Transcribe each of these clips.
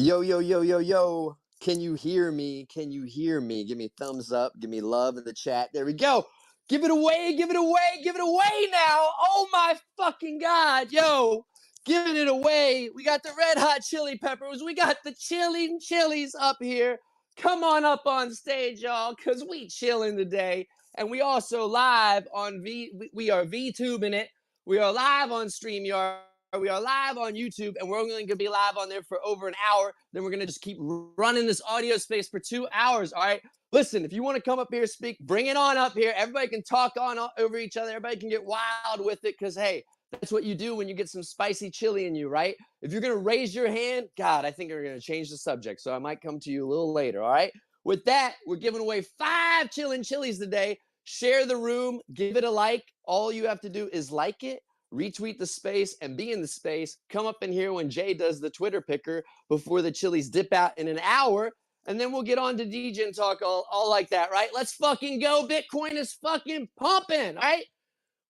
Yo, yo, yo, yo, yo. Can you hear me? Can you hear me? Give me a thumbs up. Give me love in the chat. There we go. Give it away. Give it away. Give it away now. Oh my fucking God. Yo, giving it away. We got the red hot chili peppers. We got the ChillingChiliz up here. Come on up on stage, y'all, because we chilling today. And we also live on we are VTubing it. We are live on StreamYard. We are live on YouTube, and we're only going to be live on there for over an hour. Then we're going to just keep running this audio space for 2 hours, all right? Listen, if you want to come up here, speak, bring it on up here. Everybody can talk on over each other. Everybody can get wild with it because, hey, that's what you do when you get some spicy chili in you, right? If you're going to raise your hand, God, I think we're going to change the subject, so I might come to you a little later, all right? With that, we're giving away 5 ChillingChiliz today. Share the room. Give it a like. All you have to do is like it, retweet the space, and be in the space. Come up in here when Jay does the Twitter picker before the Chili's dip out in an hour, and then we'll get on to DJ and talk all like that, right? Let's fucking go. Bitcoin is fucking pumping, right?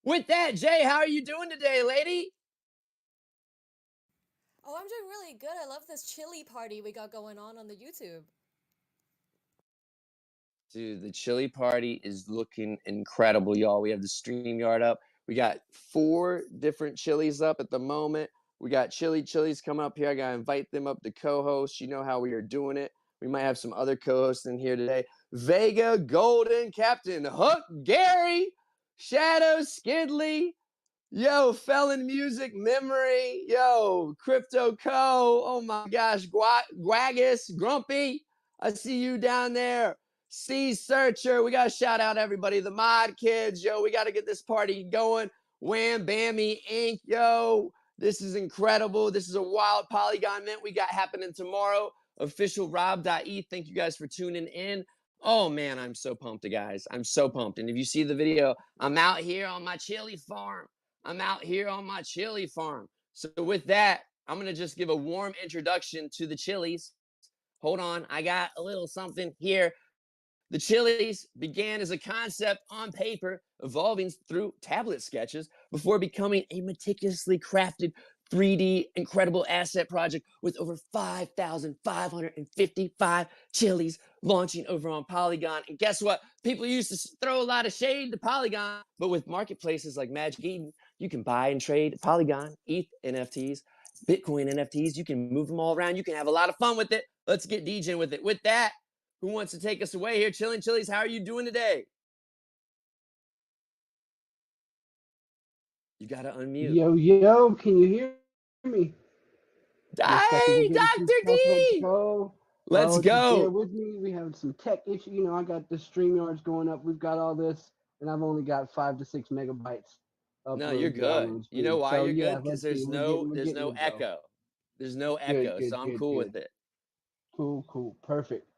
With that, Jay, how are you doing today, lady? Oh, I'm doing really good. I love this chili party we got going on the YouTube. Dude, the chili party is looking incredible, y'all. We have the StreamYard up. We got 4 different chilies up at the moment. We got ChillingChiliz coming up here. I gotta invite them up to co-host. You know how we are doing it. We might have some other co-hosts in here today. Vega, Golden, Captain Hook, Gary, Shadow, Skidley, yo, Felon Music, Memory, yo, Crypto Co. Oh my gosh, Guagus, Grumpy. I see you down there. Sea Searcher, we got to shout out everybody. The Mod Kids, yo, we got to get this party going. Wham Bammy Inc., yo, this is incredible. This is a wild Polygon mint we got happening tomorrow. Official Rob.eth. Thank you guys for tuning in. Oh man, I'm so pumped, guys. I'm so pumped. And if you see the video, I'm out here on my chili farm. I'm out here on my chili farm. So with that, I'm going to just give a warm introduction to the Chiliz. Hold on, I got a little something here. The Chiliz began as a concept on paper, evolving through tablet sketches before becoming a meticulously crafted 3D incredible asset project with over 5,555 Chiliz launching over on Polygon. And guess what? People used to throw a lot of shade to Polygon, but with marketplaces like Magic Eden, you can buy and trade Polygon, ETH NFTs, Bitcoin NFTs. You can move them all around. You can have a lot of fun with it. Let's get DJing with it. With that, who wants to take us away here? ChillingChiliz, how are you doing today? You got to unmute. Yo, yo, can you hear me? Hey, Dr. D! Let's Just bear go. with me. We have some tech issue. You know, I got the StreamYards going up. We've got all this, and I've only got 5 to 6 megabytes. No, you're good. You know why you're good? Because there's no echo. There's no echo, so I'm cool with it. Cool, perfect.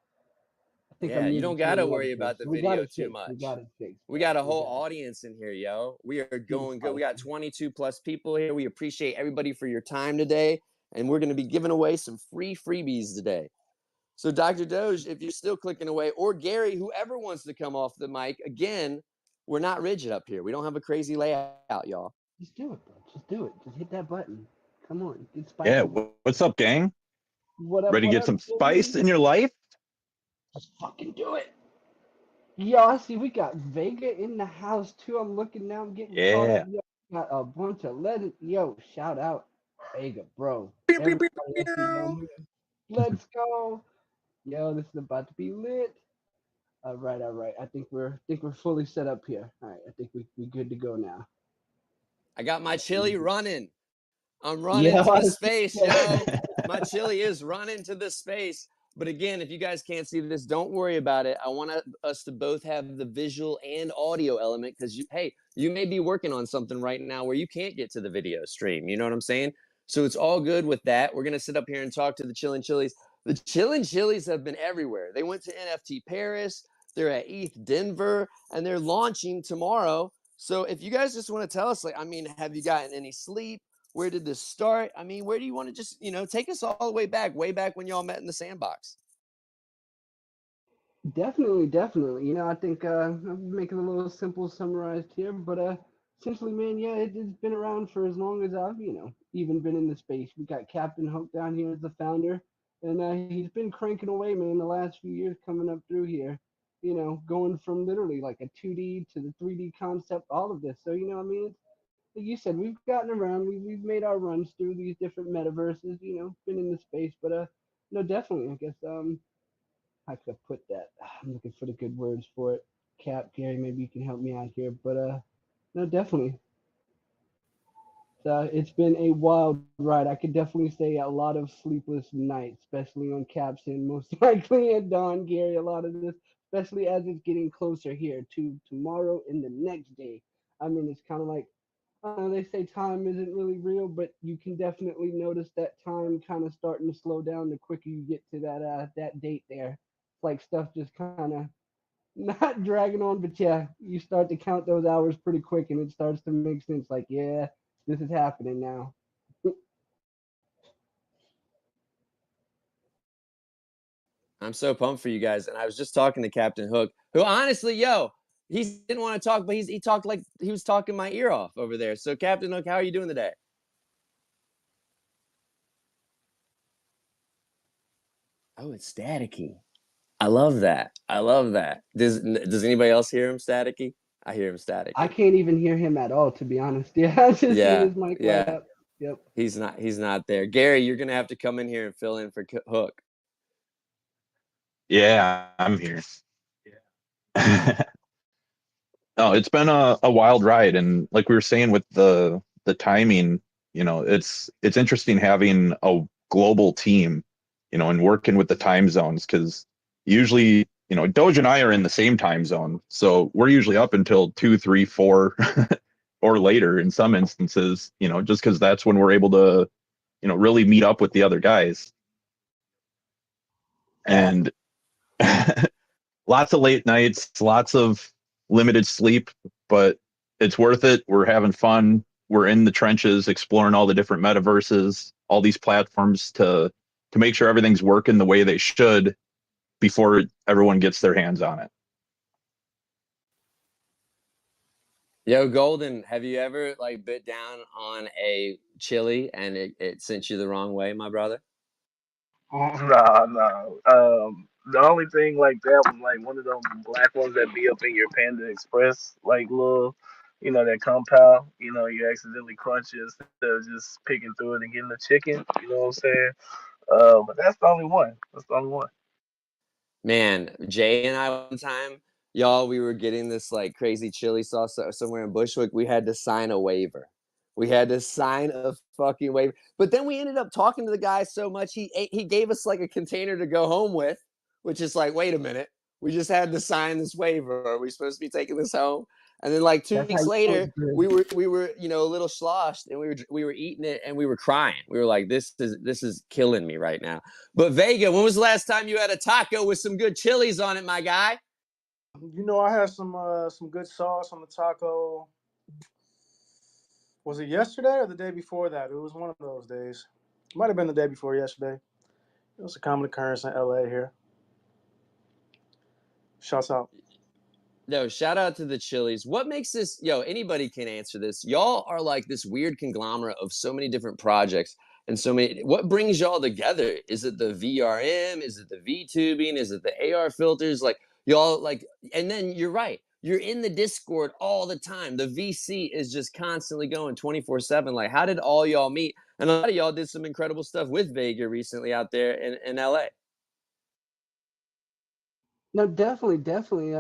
I think Yeah, you don't got to worry about the video too much. We got a whole audience in here, yo. We are going good. We got 22 plus people here. We appreciate everybody for your time today, and we're going to be giving away some free freebies today. So Dr. Doge, if you're still clicking away, or Gary, whoever wants to come off the mic, again, we're not rigid up here. We don't have a crazy layout, y'all. Just do it, bro. Just do it. Just hit that button. Come on. Get spicy. Yeah, what's up, gang? What up? Ready to get some spice in your life? Let's fucking do it. Yo, I see we got Vega in the house too. I'm looking now. I'm getting caught up. Yo, got a bunch of legends. Yo, shout out Vega, bro. Let's go. Yo, this is about to be lit. All right. I think we're fully set up here. All right, I think we good to go now. I got my chili running. I'm running to the space, yo. My chili is running to the space. But again, if you guys can't see this, don't worry about it. I want us to both have the visual and audio element because, you may be working on something right now where you can't get to the video stream. You know what I'm saying? So it's all good with that. We're going to sit up here and talk to the ChillingChiliz. The ChillingChiliz have been everywhere. They went to NFT Paris. They're at ETH Denver, and they're launching tomorrow. So if you guys just want to tell us, have you gotten any sleep? Where did this start? Where do you want to just, take us all the way back when y'all met in the sandbox? Definitely. I think I'm making a little simple summarized here, but essentially, man, yeah, it's been around for as long as I've, even been in the space. We got Captain Hook down here as the founder, and he's been cranking away, man, the last few years coming up through here. Going from literally like a 2D to the 3D concept, all of this. So I mean, like you said, we've gotten around, we've made our runs through these different metaverses, been in the space, but no, definitely, I guess how could I put that? I'm looking for the good words for it. Cap, Gary, maybe you can help me out here, but no, definitely. It's been a wild ride. I could definitely say a lot of sleepless nights, especially on Cap's end, most likely, and Don, Gary, a lot of this, especially as it's getting closer here to tomorrow and the next day. I mean, it's kind of like they say time isn't really real, but you can definitely notice that time kind of starting to slow down the quicker you get to that date there. It's like stuff just kind of not dragging on, but yeah, you start to count those hours pretty quick, and it starts to make sense. Like, yeah, this is happening now. I'm so pumped for you guys. And I was just talking to Captain Hook, who honestly, yo, he didn't want to talk, but he talked like he was talking my ear off over there. So Captain Hook, how are you doing today? Oh, it's staticky. I love that. I love that. Does anybody else hear him staticky? I hear him I staticky. can't even hear him at all, to be honest. Yeah, I just seen Yeah, his mic light yeah. up. Yep. He's not there. Gary, you're gonna have to come in here and fill in for Hook. Yeah, I'm here. No, it's been a wild ride, and like we were saying with the timing, it's interesting having a global team, and working with the time zones because usually, Doge and I are in the same time zone, so we're usually up until 2, 3, 4, or later in some instances, just because that's when we're able to, really meet up with the other guys. And lots of late nights, lots of limited sleep, but it's worth it. We're having fun. We're in the trenches, exploring all the different metaverses, all these platforms to make sure everything's working the way they should before everyone gets their hands on it. Yo, Golden, have you ever like bit down on a chili and it sent you the wrong way, my brother? Nah, nah. The only thing like that was like one of those black ones that be up in your Panda Express, like little, that compound. You accidentally crunch it instead of just picking through it and getting the chicken. You know what I'm saying? But that's the only one. That's the only one. Man, Jay and I one time, y'all, we were getting this like crazy chili sauce somewhere in Bushwick. We had to sign a waiver. We had to sign a fucking waiver. But then we ended up talking to the guy so much he gave us like a container to go home with, which is like, wait a minute, we just had to sign this waiver. Are we supposed to be taking this home? And then like two That's how weeks you know later, it's good. we were a little sloshed and we were eating it and we were crying. We were like, this is killing me right now. But Vega, when was the last time you had a taco with some good chilies on it, my guy? I had some good sauce on the taco. Was it yesterday or the day before that? It was one of those days. It might have been the day before yesterday. It was a common occurrence in LA here. Shouts out. No, shout out to the Chili's. What makes this, yo, anybody can answer this. Y'all are like this weird conglomerate of so many different projects and so many. What brings y'all together? Is it the VRM? Is it the VTubing? Is it the AR filters? Like, y'all, like, and then you're right. You're in the Discord all the time. The VC is just constantly going 24/7. Like, how did all y'all meet? And a lot of y'all did some incredible stuff with Vega recently out there in LA. No, definitely, definitely.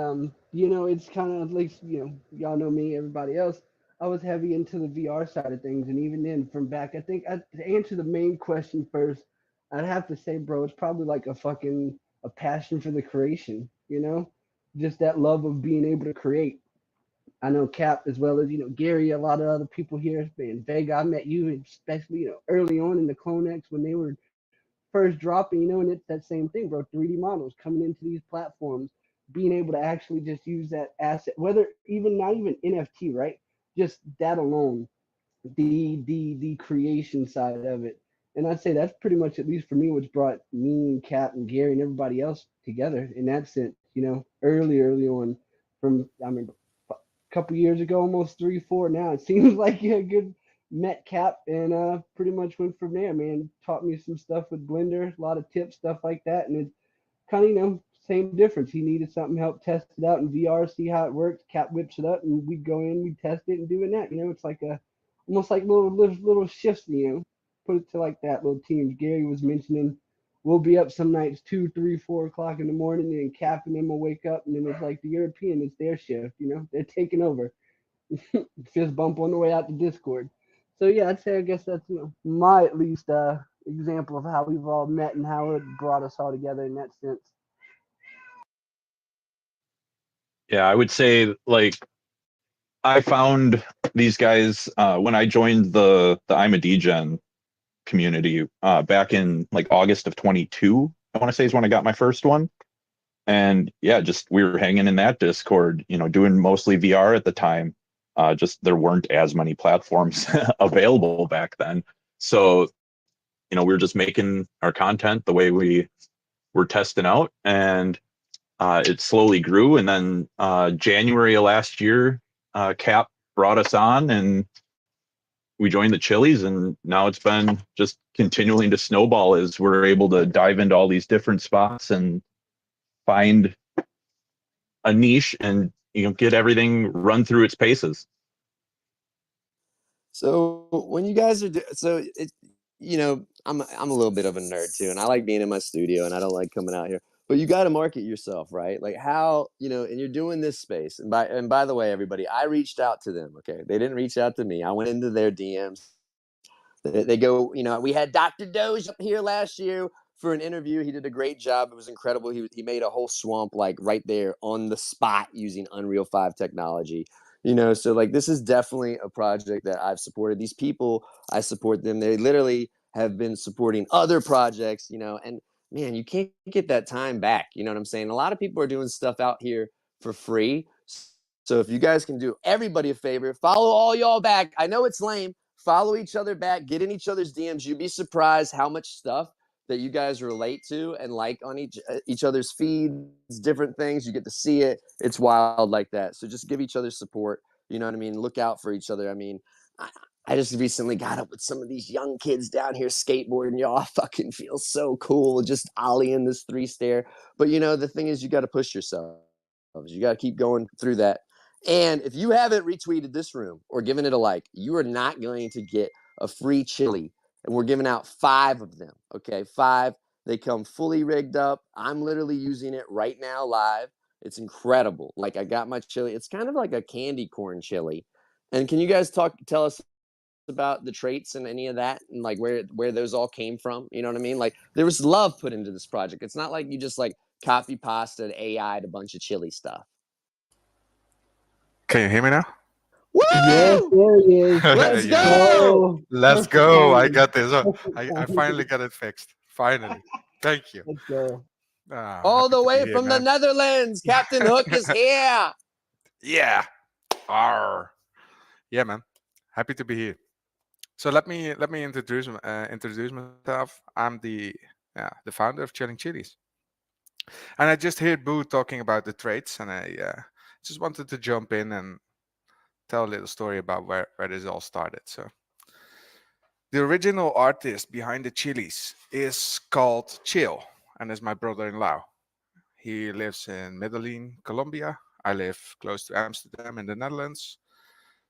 It's kind of like y'all know me, everybody else. I was heavy into the VR side of things, and even then, from back, I think to answer the main question first, I'd have to say, bro, it's probably like a passion for the creation. Just that love of being able to create. I know Cap as well as Gary, a lot of other people here, man. Vega, I met you, especially early on in the CloneX when they were first dropping, and it's that same thing, bro. 3D models coming into these platforms, being able to actually just use that asset, whether even not even NFT, right? Just that alone, the creation side of it. And I'd say that's pretty much, at least for me, what's brought me and Cap and Gary and everybody else together in that sense, early on from, I mean, a couple years ago, almost 3, 4 now. It seems like a good met Cap and pretty much went from there, man. Taught me some stuff with Blender, a lot of tips, stuff like that, and it's kind of same difference. He needed something help test it out in VR, see how it works. Cap whips it up, and we'd go in, we'd test it, and doing that. It's like almost like little shifts. Put it to like that little teams. Gary was mentioning we'll be up some nights 2, 3, 4 o'clock in the morning, and Cap and them will wake up, and then it's like the European, it's their shift. They're taking over. Fist bump on the way out to Discord. So yeah, I'd say I guess that's my at least example of how we've all met and how it brought us all together in that sense. Yeah, I would say like I found these guys when I joined the I'm a DGen community back in like August of 22. I want to say is when I got my first one. And yeah, just we were hanging in that Discord, doing mostly VR at the time. Just there weren't as many platforms available back then. So, we were just making our content the way we were testing out, and it slowly grew. And then January of last year, Cap brought us on, and we joined the CHILIZ, and now it's been just continuing to snowball as we're able to dive into all these different spots and find a niche and get everything run through its paces. So when you guys are I'm a little bit of a nerd too, and I like being in my studio, and I don't like coming out here. But you got to market yourself, right? Like how and you're doing this space. And by the way, everybody, I reached out to them. Okay, they didn't reach out to me. I went into their DMs. They go, we had Dr. Doge up here last year for an interview. He did a great job. It was incredible. He made a whole swamp like right there on the spot using Unreal 5 technology. So like this is definitely a project that I've supported. These people, I support them. They literally have been supporting other projects, and man, you can't get that time back. You know what I'm saying? A lot of people are doing stuff out here for free. So if you guys can do everybody a favor, follow all y'all back. I know it's lame. Follow each other back, get in each other's DMs. You'd be surprised how much stuff that you guys relate to and like on each other's feeds, different things. You get to see it. It's wild like that. So just give each other support. You know what I mean? Look out for each other. I mean, I just recently got up with some of these young kids down here skateboarding. Y'all fucking feel so cool. Just ollieing this 3-stair. But the thing is, you got to push yourself. You got to keep going through that. And if you haven't retweeted this room or given it a like, you are not going to get a free chili. And we're giving out 5 of them. Okay, 5. They come fully rigged up. I'm literally using it right now live. It's incredible. Like I got my chili. It's kind of like a candy corn chili. And can you guys tell us about the traits and any of that and like where those all came from? You know what I mean? Like there was love put into this project. It's not like you just like copy pasted AI'd a bunch of chili stuff. Can you hear me now? Woo! Yes, there it is. Let's Yeah. go! Let's Perfect go. I timing. got this. Perfect I timing. finally got it fixed. Finally. Thank you. Let's go. All Happy the to be way here, from the man. Netherlands, Captain Hook is here. Yeah. Arr. Yeah, man. Happy to be here. So let me introduce myself. I'm the founder of ChillingChiliz. And I just heard Boo talking about the traits, and I just wanted to jump in and tell a little story about where this all started. So the original artist behind the CHILIZ is called Chill, and is my brother-in-law. He lives in Medellin, Colombia. I live close to Amsterdam in the Netherlands.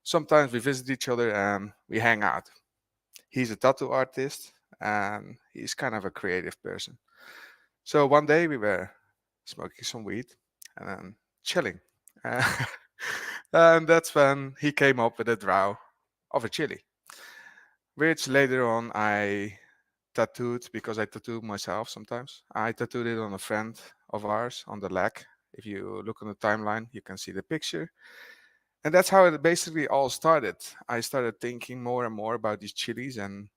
Sometimes we visit each other and we hang out. He's a tattoo artist and he's kind of a creative person. So one day we were smoking some weed and then chilling. And that's when he came up with a draw of a chili, which later on I tattooed, because I tattoo myself sometimes. I tattooed it on a friend of ours on the leg. If you look on the timeline, you can see the picture. And that's how it basically all started. I started thinking more and more about these chilies, and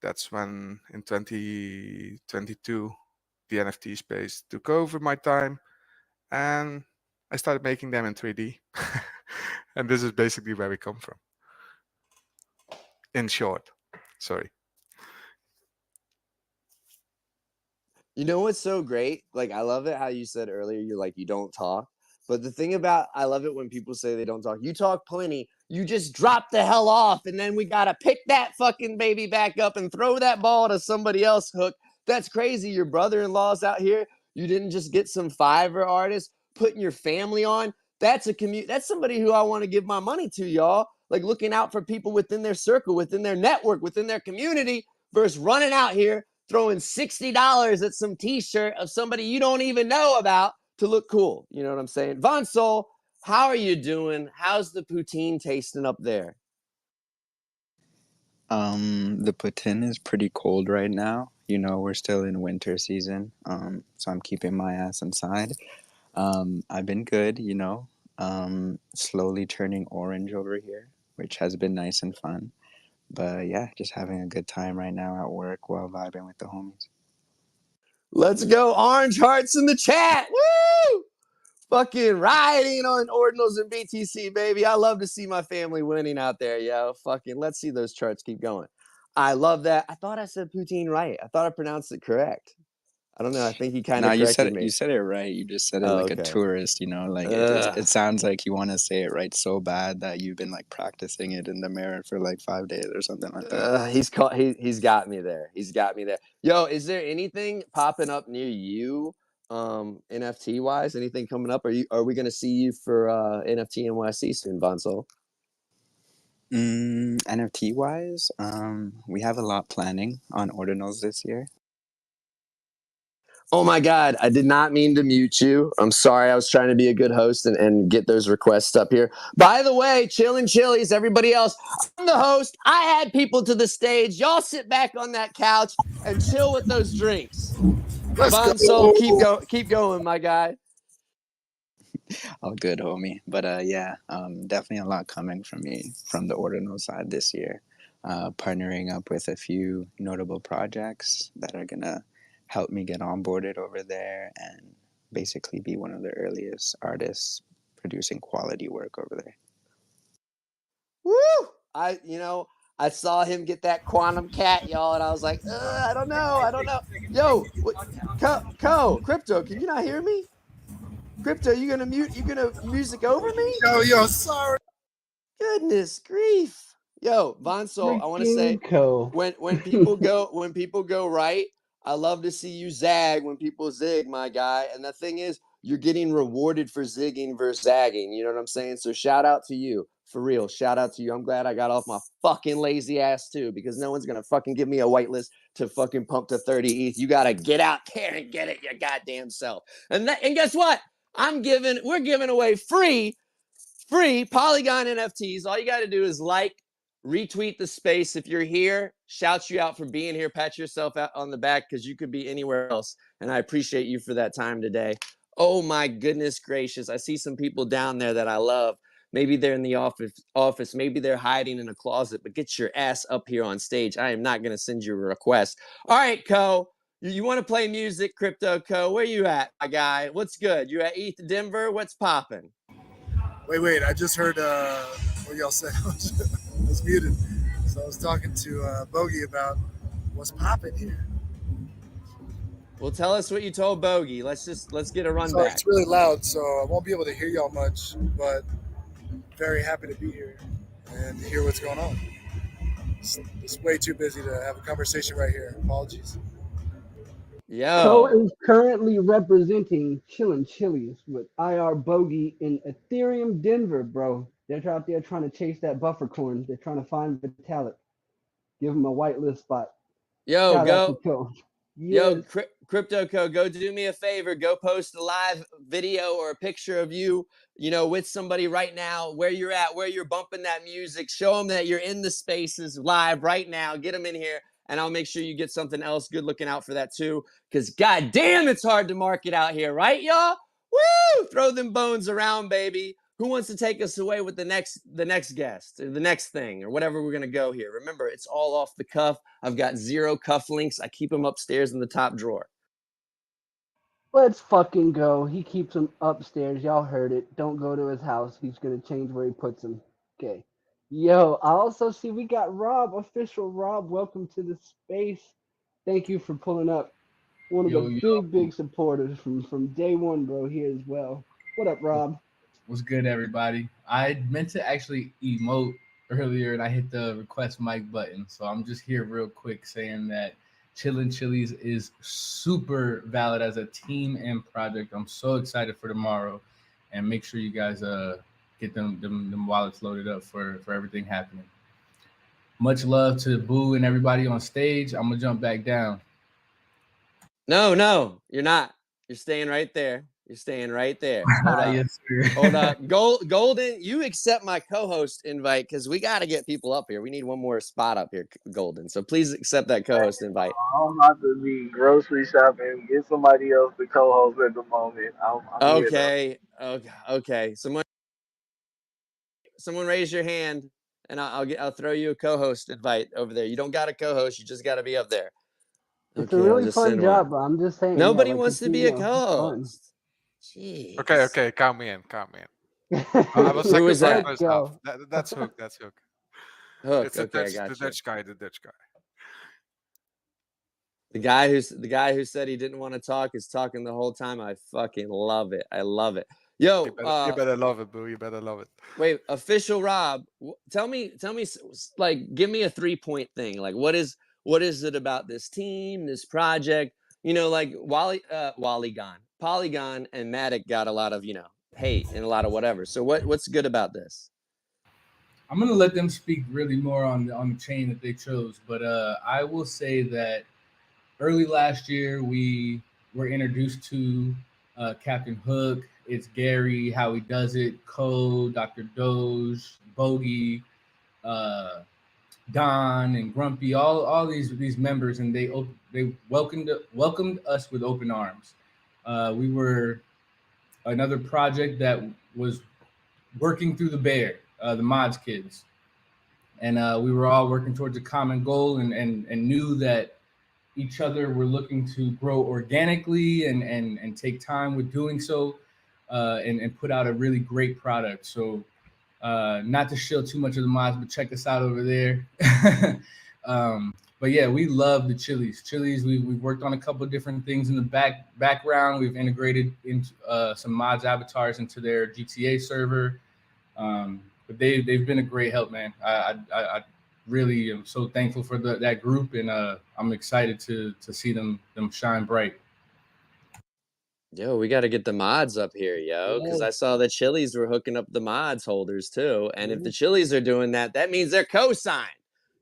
that's when in 2022 the NFT space took over my time, and I started making them in 3D. And this is basically where we come from. In short, sorry. You know what's so great? Like, I love it how you said earlier, you're like, you don't talk. But the thing about, I love it when people say they don't talk. You talk plenty. you just drop the hell off, and then we gotta pick that fucking baby back up and throw that ball to somebody else hook. That's crazy. Your brother-in-law's out here. You didn't just get some Fiverr artists putting your family on. That's that's somebody who I want to give my money to, y'all. Like looking out for people within their circle, within their network, within their community, versus running out here throwing $60 at some t-shirt of somebody you don't even know about to look cool. You know what I'm saying? Von Sol, how are you doing? How's the poutine tasting up there? The poutine is pretty cold right now. You know, we're still in winter season. So I'm keeping my ass inside. I've been good, you know. Slowly turning orange over here, which has been nice and fun. But yeah, just having a good time right now at work while vibing with the homies. Let's go, orange hearts in the chat. Woo! Fucking rioting on ordinals and BTC, baby. I love to see my family winning out there, yo. Fucking let's see those charts keep going. I love that. I thought I said poutine right. I thought I pronounced it correct. I don't know. I think he kind No, of corrected me. You said it right. You just said it like okay. a tourist, you know, like it sounds like you want to say it right so bad that you've been like practicing it in the mirror for like 5 days or something like that. He's got me there. He's got me there. Yo, is there anything popping up near you, NFT wise? Anything coming up? Are we gonna see you for NFT NYC soon, Von Sol? NFT wise, we have a lot planning on ordinals this year. Oh my God, I did not mean to mute you. I'm sorry. I was trying to be a good host and get those requests up here. By the way, ChillingChiliz, everybody else, I'm the host. I had people to the stage. Y'all sit back on that couch and chill with those drinks. Von Sol, keep going, my guy. All good, homie. But yeah, definitely a lot coming from me from the ordinal side this year. Partnering up with a few notable projects that are gonna help me get onboarded over there and basically be one of the earliest artists producing quality work over there. Woo! I saw him get that quantum cat, y'all, and I was like, I don't know. Yo, Crypto, can you not hear me? Crypto, you gonna music over me? Yo, sorry. Goodness grief. Yo, Von Sol, I want to say when people go right, I love to see you zag when people zig, my guy. And the thing is, you're getting rewarded for zigging versus zagging. You know what I'm saying? So shout out to you. For real, shout out to you. I'm glad I got off my fucking lazy ass too, because no one's gonna fucking give me a whitelist to fucking pump to 30 ETH. You gotta get out there and get it your goddamn self. And guess what? We're giving away free Polygon NFTs. All you got to do is retweet the space. If you're here, shout you out for being here. Pat yourself out on the back because you could be anywhere else. And I appreciate you for that time today. Oh my goodness gracious. I see some people down there that I love. Maybe they're in the office. Maybe they're hiding in a closet, but get your ass up here on stage. I am not going to send you a request. All right, Co. You want to play music, Crypto Co? Where you at, my guy? What's good? You at ETH Denver? What's popping? Wait. I just heard what y'all said. I was muted. So I was talking to Bogey about what's popping here. Well, tell us what you told Bogey. Let's get a run Sorry, back. it's really loud, so I won't be able to hear y'all much, but very happy to be here and hear what's going on. It's way too busy to have a conversation right here. Apologies. Yo. Co is currently representing ChillingChiliz with IR Bogey in Ethereum Denver, bro. They're out there trying to chase that buffer coin. They're trying to find Vitalik. Give him a whitelist spot. Yo, Shout go. out to Co. Yes. Yo, Crypto Co, go do me a favor. Go post a live video or a picture of you, with somebody right now, where you're at, where you're bumping that music. Show them that you're in the spaces live right now. Get them in here, and I'll make sure you get something else. Good looking out for that too, because goddamn, it's hard to market out here, right, y'all? Woo! Throw them bones around, baby. Who wants to take us away with the next guest or the next thing or whatever we're going to go here? Remember, it's all off the cuff. I've got 0 cuff links. I keep them upstairs in the top drawer. Let's fucking go. He keeps them upstairs. Y'all heard it. Don't go to his house. He's going to change where he puts them. Okay. Yo, I also see we got Rob, official Rob. Welcome to the space. Thank you for pulling up. One of the big supporters from day one, bro, here as well. What up, Rob? What's good, everybody? I meant to actually emote earlier and I hit the request mic button. So I'm just here real quick saying that ChillingChiliz is super valid as a team and project. I'm so excited for tomorrow, and make sure you guys get them wallets loaded up for everything happening. Much love to Boo and everybody on stage. I'm gonna jump back down. No, you're not. You're staying right there. You're staying right there. Hold up. Yes, sir. Hold up. Golden, you accept my co-host invite because we got to get people up here. We need one more spot up here, Golden. So please accept that co-host invite. I'm about to be grocery shopping. Get somebody else to co-host at the moment. I'm here though. Okay. Someone raise your hand, and I'll throw you a co-host invite over there. You don't got a co-host. You just got to be up there. It's a really fun job, but I'm just saying. Nobody yeah, like wants to be a co-host. Jeez. Okay, count me in. I will sacrifice myself. That's Hook. Hook. It's Okay, the I got you. Dutch guy. The guy who said he didn't want to talk is talking the whole time. I fucking love it. I love it. Yo, you better love it, Boo. You better love it. Wait, official Rob, tell me, like, give me a 3-point thing. Like, what is it about this team, this project? You know, like Polygon and Matic got a lot of, hate and a lot of whatever. So what's good about this? I'm gonna let them speak really more on the chain that they chose, but I will say that early last year we were introduced to Captain Hook. It's Gary, How He Does It, Code, Dr. Doge, Bogey, Don, and Grumpy, all these members, and they welcomed us with open arms. We were another project that was working through the bear, the mods kids, and we were all working towards a common goal, and knew that each other were looking to grow organically and take time with doing so, and put out a really great product. So not to shill too much of the mods, but check us out over there. But yeah, we love the CHILIZ. We've worked on a couple of different things in the background. We've integrated into some mods avatars into their GTA server. But they've been a great help, man. I really am so thankful for that group, and I'm excited to see them shine bright. Yo, we got to get the mods up here, because I saw the CHILIZ were hooking up the mods holders too. And if the CHILIZ are doing that, that means they're co-signed.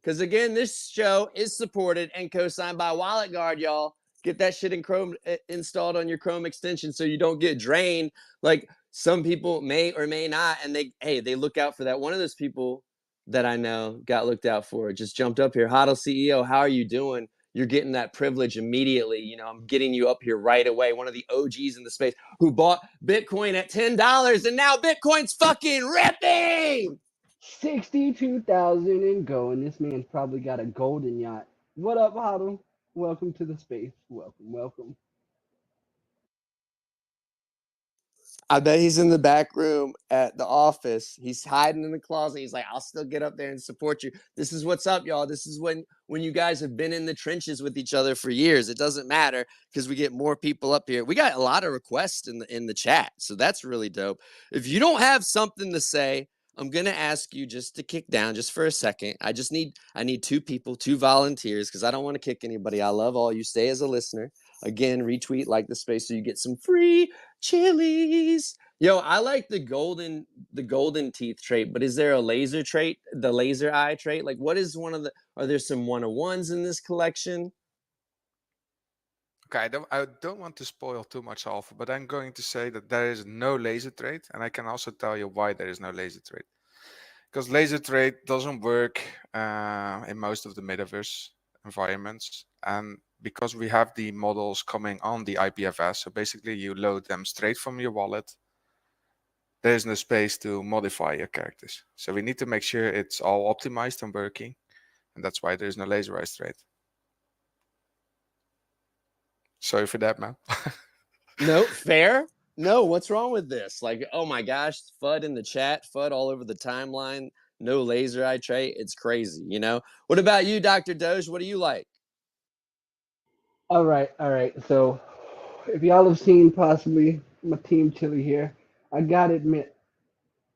Because again, this show is supported and co-signed by Wallet Guard, y'all. Get that shit in Chrome installed on your Chrome extension so you don't get drained. Like some people may or may not, and they look out for that. One of those people that I know got looked out for just jumped up here. Hodl CEO, how are you doing? You're getting that privilege immediately. I'm getting you up here right away. One of the OGs in the space who bought Bitcoin at $10, and now Bitcoin's fucking ripping. 62,000 and going. This man's probably got a golden yacht. What up, Hodl? Welcome to the space. Welcome. I bet he's in the back room at the office. He's hiding in the closet. He's like, I'll still get up there and support you. This is what's up, y'all. This is when you guys have been in the trenches with each other for years. It doesn't matter because we get more people up here. We got a lot of requests in the chat, so that's really dope. If you don't have something to say, I'm gonna ask you just to kick down just for a second. I need 2 people, 2 volunteers, because I don't want to kick anybody. I love all you. Stay as a listener. Again, retweet, like the space so you get some free CHILIZ. Yo, I like the golden teeth trait, but is there a laser trait, the laser eye trait? Like, what is are there some 101s in this collection? Okay, I don't want to spoil too much alpha, but I'm going to say that there is no laser trait, and I can also tell you why there is no laser trait. Because laser trait doesn't work in most of the metaverse environments, and because we have the models coming on the IPFS, so basically you load them straight from your wallet, there's no space to modify your characters. So we need to make sure it's all optimized and working, and that's why there's no laserized trait. Sorry for that, man. No, fair. No, what's wrong with this? Like, oh my gosh, FUD in the chat, FUD all over the timeline, no laser eye trait. It's crazy, What about you, Dr. Doge? What do you like? All right. So if y'all have seen possibly my team Chili here, I gotta admit,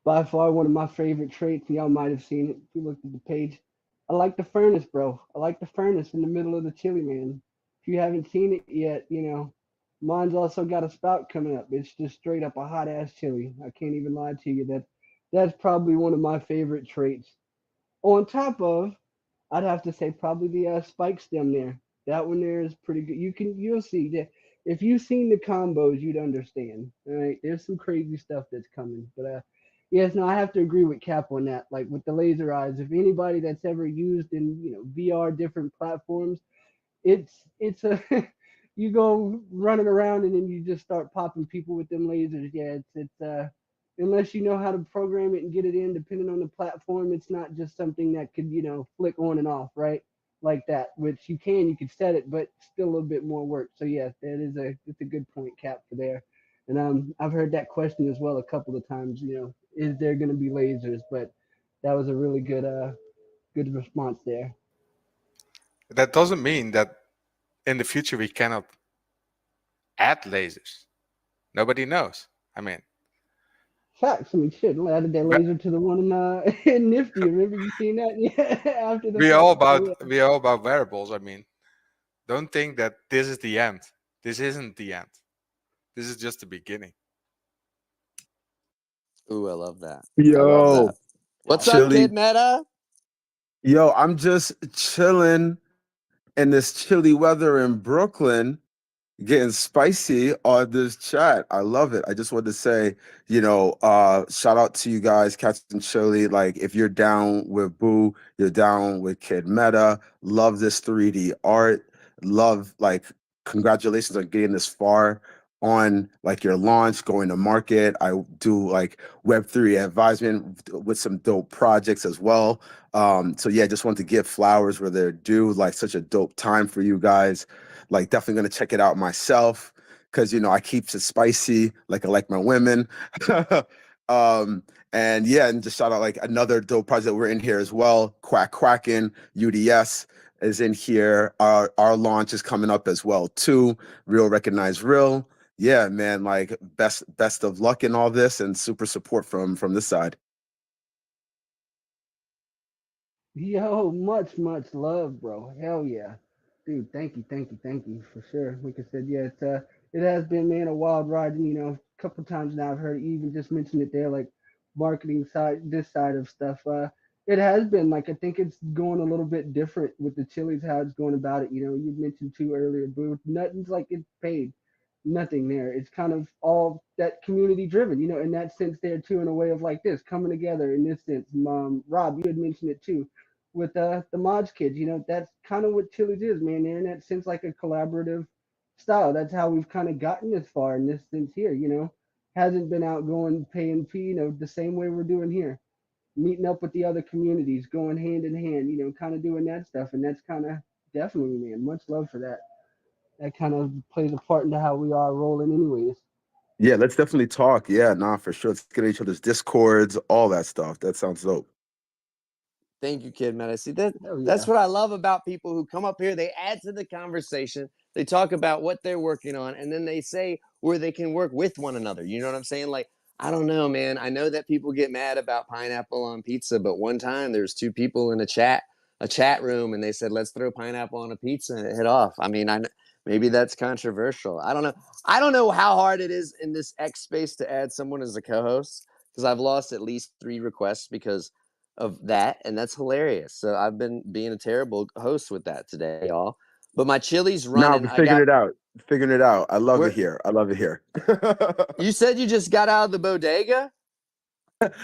by far one of my favorite traits. Y'all might have seen it if you looked at the page. I like the furnace, bro. I like the furnace in the middle of the chili, man. If you haven't seen it yet, mine's also got a spout coming up. It's just straight up a hot ass chili. I can't even lie to you. That's probably one of my favorite traits. On top of, I'd have to say probably the spike stem there. That one there is pretty good. You'll see that if you've seen the combos, you'd understand. All right, there's some crazy stuff that's coming, but yes, no, I have to agree with Cap on that. Like with the laser eyes, if anybody that's ever used in VR different platforms, it's a you go running around and then you just start popping people with them lasers. Yeah, it's unless you know how to program it and get it in, depending on the platform, it's not just something that could flick on and off, right? Like that, which you could set it, but still a little bit more work. So yes, it's a good point, Cap, for there. And I've heard that question as well a couple of times. Is there going to be lasers? But that was a really good response there. That doesn't mean that in the future we cannot add lasers. Nobody knows. I mean, Facts. I mean, shit. Added that laser to the one in Nifty. Remember you seen that? Yeah. After the we fact. all So, yeah. about wearables. I mean, don't think that this is the end. This isn't the end. This is just the beginning. Ooh, I love that. I love Yo, that. What's up, chili. Kid Meta? Yo, I'm just chilling in this chilly weather in Brooklyn, getting spicy on this chat. I love it. I just wanted to say, shout out to you guys, Captain Chili. Like, if you're down with Boo, you're down with Kid Meta. Love this 3D art. Love, like, congratulations on getting this far on like your launch, going to market. I do like Web3 advisement with some dope projects as well. So yeah, just want to give flowers where they're due. Like, such a dope time for you guys. Like, definitely gonna check it out myself because I keep it spicy, like I like my women. And yeah, and just shout out like another dope project we're in here as well. Quacking UDS is in here. Our launch is coming up as well too. Real Recognize Real. Yeah, man, like best of luck in all this and super support from this side. Yo, much love, bro. Hell yeah, dude. Thank you for sure. Like I said, yeah, it has been, man, a wild ride. And a couple times now I've heard you even just mention it there, like marketing side, this side of stuff. It has been like I think it's going a little bit different with the Chili's how it's going about it. You mentioned too earlier, but nothing's like it's paid. Nothing there. It's kind of all that community driven, in that sense there too, in a way of like this coming together in this sense. Rob, you had mentioned it too with the Mods kids. That's kind of what Chili's is, man. They're in that sense like a collaborative style. That's how we've kind of gotten this far in this sense here. Hasn't been out going paying fee, the same way we're doing here, meeting up with the other communities, going hand in hand, kind of doing that stuff, and that's kind of definitely, man, much love for that. That kind of plays a part into how we are rolling, anyways. Yeah, let's definitely talk. Yeah, nah, for sure. Let's get each other's discords, all that stuff. That sounds dope. Thank you, Kid Meta. See, that's yeah. what I love about people who come up here. They add to the conversation. They talk about what they're working on, and then they say where they can work with one another. You know what I'm saying? Like, I don't know, man. I know that people get mad about pineapple on pizza, but one time there's two people in a chat room, and they said, let's throw pineapple on a pizza, and it hit off. I mean, maybe that's controversial. I don't know. I don't know how hard it is in this X space to add someone as a co-host, because I've lost at least 3 requests because of that, and that's hilarious. So I've been being a terrible host with that today, y'all. But my Chili's running. We're figuring it out. Figuring it out. I love it here. I love it here. You said you just got out of the bodega?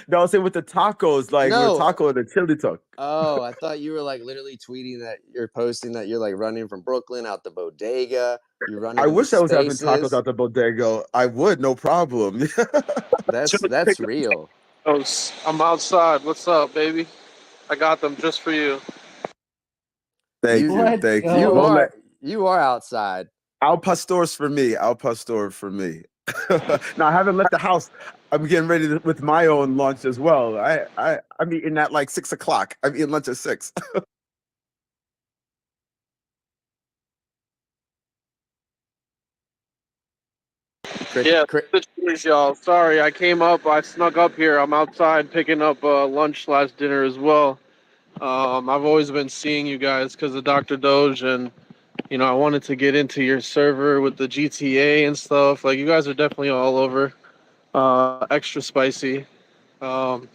No, I'll say with the tacos, like No. we're taco and the chili talk. Oh, I thought you were like literally tweeting that you're posting that you're like running from Brooklyn out the bodega. You're running. I wish I was having spaces. tacos out the bodega. I would, no problem. That's real. I'm outside. What's up, baby? I got them just for you. Thank you. Thank you. You are outside. Al Pastor's for me. Al Pastor for me. Now I haven't left the house. I'm getting ready with my own lunch as well. I'm eating at like 6 o'clock. I'm eating lunch at 6. Yeah, the Chiliz, y'all. Sorry, I came up. I snuck up here. I'm outside picking up lunch/dinner as well. I've always been seeing you guys because of Dr. Doge, and I wanted to get into your server with the GTA and stuff. Like, you guys are definitely all over. Extra spicy. Um,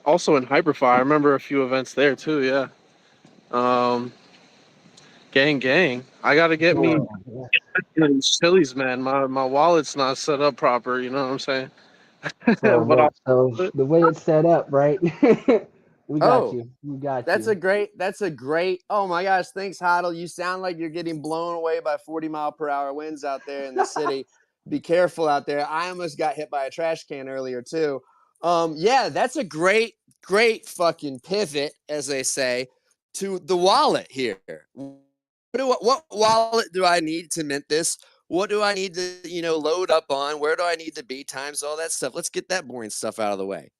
Also in Hyperfire, I remember a few events there too. Yeah. Um, gang. I gotta get me Chiliz, man. My wallet's not set up proper. You know what I'm saying? So But look, so the way it's set up, right? We got Oh, you. We got that's you. a great. Oh my gosh, thanks, Huddle. You sound like you're getting blown away by 40-mile-per-hour winds out there in the city. Be careful out there. I almost got hit by a trash can earlier too. Yeah, that's a great fucking pivot, as they say, to the wallet here. What wallet do I need to mint this? What do I need to, load up on? Where do I need to be? Times all that stuff. Let's get that boring stuff out of the way.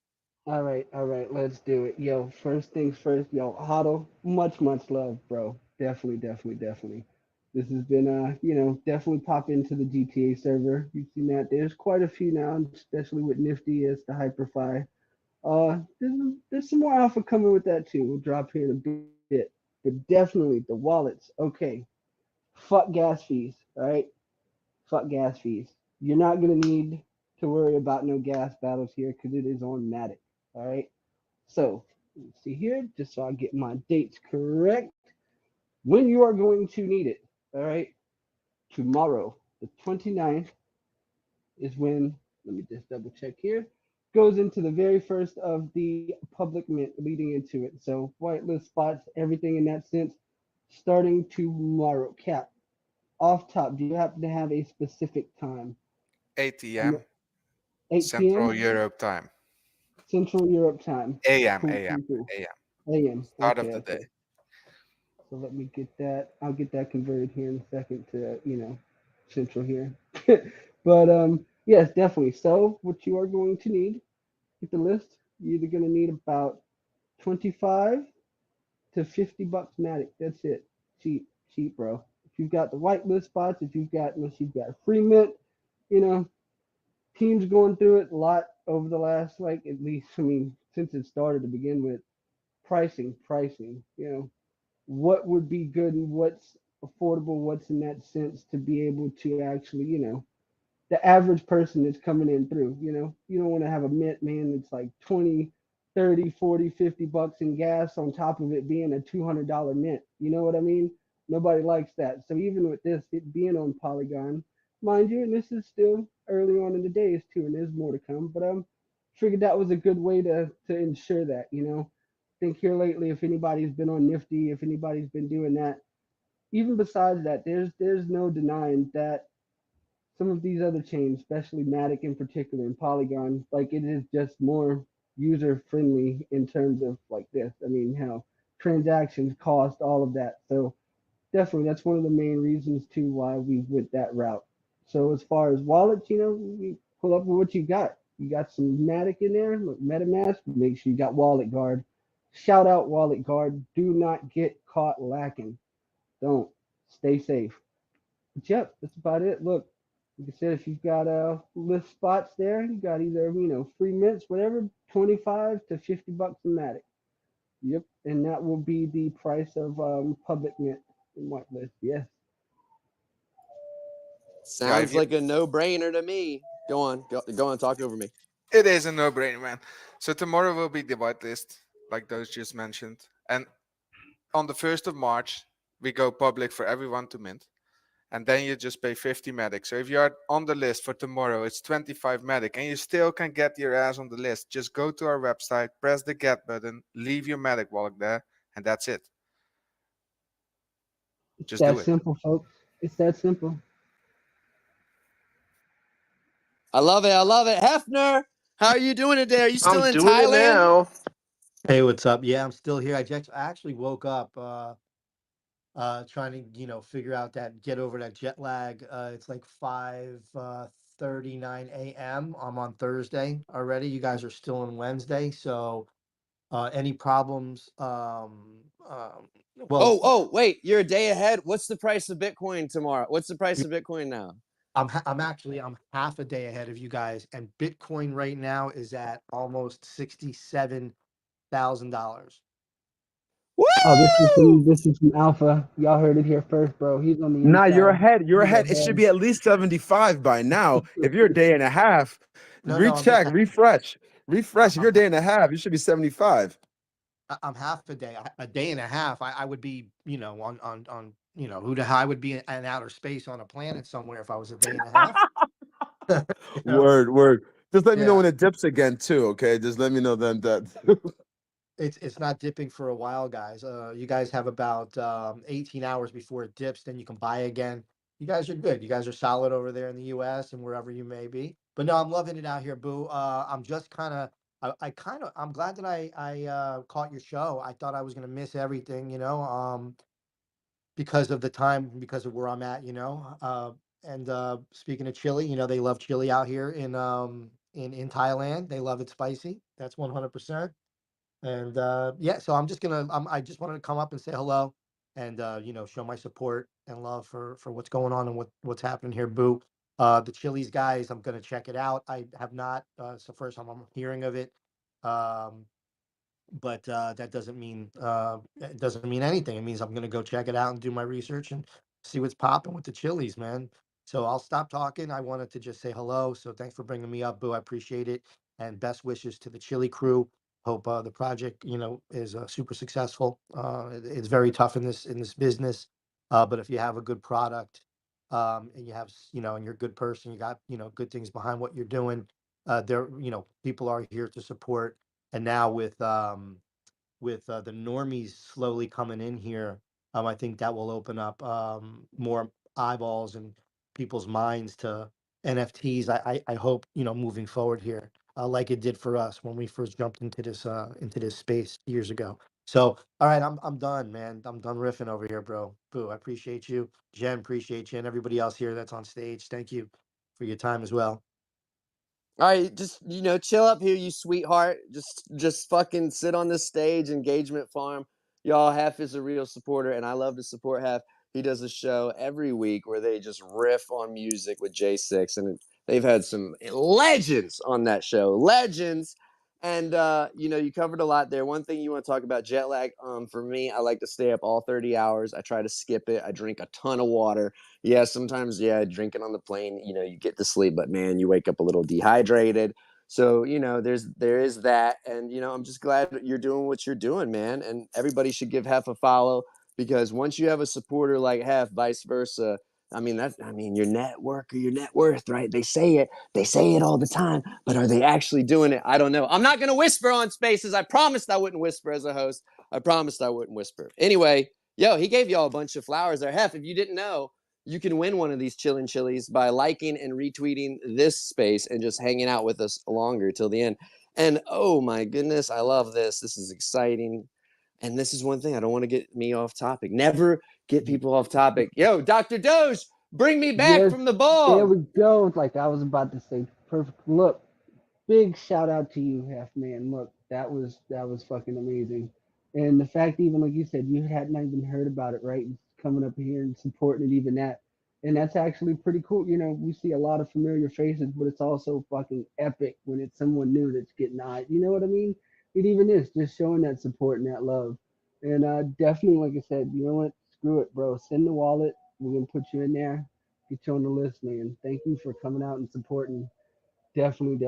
All right, let's do it. Yo, first things first, yo, Huddle, much love, bro. Definitely. This has been definitely pop into the GTA server. You've seen that. There's quite a few now, especially with Nifty as the Hyperfy. There's some more alpha coming with that too. We'll drop here in a bit. But definitely the wallets. Okay. Fuck gas fees, all right? Fuck gas fees. You're not gonna need to worry about no gas battles here because it is on Matic. All right. So let's see here, just so I get my dates correct. When you are going to need it, all right? Tomorrow, the 29th, is when, let me just double check here, goes into the very first of the public mint leading into it. So whitelist spots, everything in that sense, starting tomorrow. Cap, off top, do you happen to have a specific time? 8 a.m. 8 Central p.m. Europe time. Central Europe time. AM. Cool. AM. Start Okay, of the okay. day. So let me get that. I'll get that converted here in a second to Central here. But yes, definitely. So what you are going to need, get the list. You're either going to need about 25 to 50 bucks Matic. That's it. Cheap, bro. If you've got the whitelist spots, unless you've got free mint, you know, teams going through it a lot over the last, like, at least, since it started to begin with. Pricing, what would be good and what's affordable, what's in that sense to be able to actually, the average person that's coming in through, you don't want to have a mint, man, that's like 20, 30, 40, 50 bucks in gas on top of it being a $200 mint. You know what I mean? Nobody likes that. So even with this, it being on Polygon, mind you, and this is still early on in the days too, and there's more to come, but figured that was a good way to ensure that, think here lately, if anybody's been on Nifty, if anybody's been doing that, even besides that, there's no denying that some of these other chains, especially Matic in particular and Polygon, like it is just more user friendly in terms of like this. I mean, how transactions cost, all of that. So definitely that's one of the main reasons too why we went that route. So as far as wallets, we pull up with what you got. You got some Matic in there, look, MetaMask, make sure you got Wallet Guard. Shout out Wallet Guard. Do not get caught lacking. Don't. Stay safe. But yep, that's about it. Look, like I said, if you've got list spots there, you got either, free mints, whatever, 25 to 50 bucks in Matic. Yep, and that will be the price of public mint in whitelist. Yes. Sounds like a no-brainer to me. Go on, talk over me. It is a no-brainer, man. So tomorrow will be the whitelist, like those just mentioned, and on the 1st of March we go public for everyone to mint, and then you just pay 50 Matic. So if you are on the list for tomorrow, it's 25 Matic, and you still can get your ass on the list. Just go to our website, press the get button, leave your Matic wallet there, and that's it. It's that simple, folks. It's that simple. I love it. Hefner, how are you doing today? Are you still in doing Thailand? It now. Hey, what's up? Yeah, I'm still here. I actually woke up trying to, figure out get over that jet lag. It's like 5:39 a.m. I'm on Thursday already. You guys are still on Wednesday. So any problems? Oh, wait, you're a day ahead. What's the price of Bitcoin tomorrow? What's the price of Bitcoin now? I'm half a day ahead of you guys, and Bitcoin right now is at almost $67,000. Oh, Woo! this is from Alpha. Y'all heard it here first, bro. He's on the Nah, you're inside. ahead. You're He's ahead. It should be at least 75 by now. If you're a day and a half, No, I'm just recheck, refresh. If I'm you're a day and a half, you should be 75. I'm half a day and a half. I would be, on who the hell I would be in outer space on a planet somewhere if I was a day and a half. You know? Word. Just let me know Yeah. when it dips again too, okay? Just let me know then that. It's not dipping for a while, guys. You guys have about 18 hours before it dips, then you can buy again. You guys are good. You guys are solid over there in the US and wherever you may be. But no, I'm loving it out here, Boo. I'm just kind of I'm glad that I caught your show. I thought I was gonna miss everything, because of the time, because of where I'm at, and speaking of chili, they love chili out here in Thailand. They love it spicy. That's 100%. And yeah, so I just wanted to come up and say hello and show my support and love for what's going on and what's happening here, Boo. The Chili's guys, I'm gonna check it out. I have not. It's the first time I'm hearing of it. Um, but that doesn't mean it doesn't mean anything. It means I'm gonna go check it out and do my research and see what's popping with the Chili's, man. So I'll stop talking. I wanted to just say hello. So thanks for bringing me up, Boo. I appreciate it, and best wishes to the Chili crew. Hope the project, is super successful. It's very tough in this business, but if you have a good product, and you have, and you're a good person, you got, good things behind what you're doing. There, people are here to support, and now with the normies slowly coming in here, I think that will open up more eyeballs and people's minds to NFTs. I hope, moving forward here, like it did for us when we first jumped into this space years ago. So all right, I'm done, man. I'm done riffing over here, bro. Boo, I appreciate you. Jen, appreciate you, and everybody else here that's on stage. Thank you for your time as well. All right, just chill up here, you sweetheart. Just fucking sit on this stage, engagement farm. Y'all, Half is a real supporter, and I love to support Half. He does a show every week where they just riff on music with J6, and they've had some legends on that show, legends. And you covered a lot there. One thing you want to talk about, jet lag. For me, I like to stay up all 30 hours. I try to skip it. I drink a ton of water. Yeah, sometimes, drinking on the plane, you get to sleep, but man, you wake up a little dehydrated. So, there is that. And, I'm just glad that you're doing what you're doing, man. And everybody should give Half a follow, because once you have a supporter like Half, vice versa, your network or your net worth, right? They say it all the time, but are they actually doing it? I don't know. I'm not going to whisper on Spaces. I promised I wouldn't whisper as a host. I promised I wouldn't whisper. Anyway, he gave y'all a bunch of flowers there. Half, if you didn't know, you can win one of these ChillingChiliz by liking and retweeting this space and just hanging out with us longer till the end. And oh my goodness, I love this. This is exciting. And this is one thing I don't want to get me off topic. Never get people off topic. Yo, Dr. Doge, bring me back Yes, from the there bog. we go. Like I was about to say, perfect. Look, big shout out to you, Half Man. Look, that was fucking amazing. And the fact, even like you said, you had not even heard about it, right? Coming up here and supporting it, even that, and that's actually pretty cool. We see a lot of familiar faces, but it's also fucking epic when it's someone new that's getting eyed. You know what I mean? It even is just showing that support and that love. And definitely, like I said, you know what? Screw it, bro. Send the wallet. We're gonna put you in there. Get you on the list, man. Thank you for coming out and supporting. Definitely.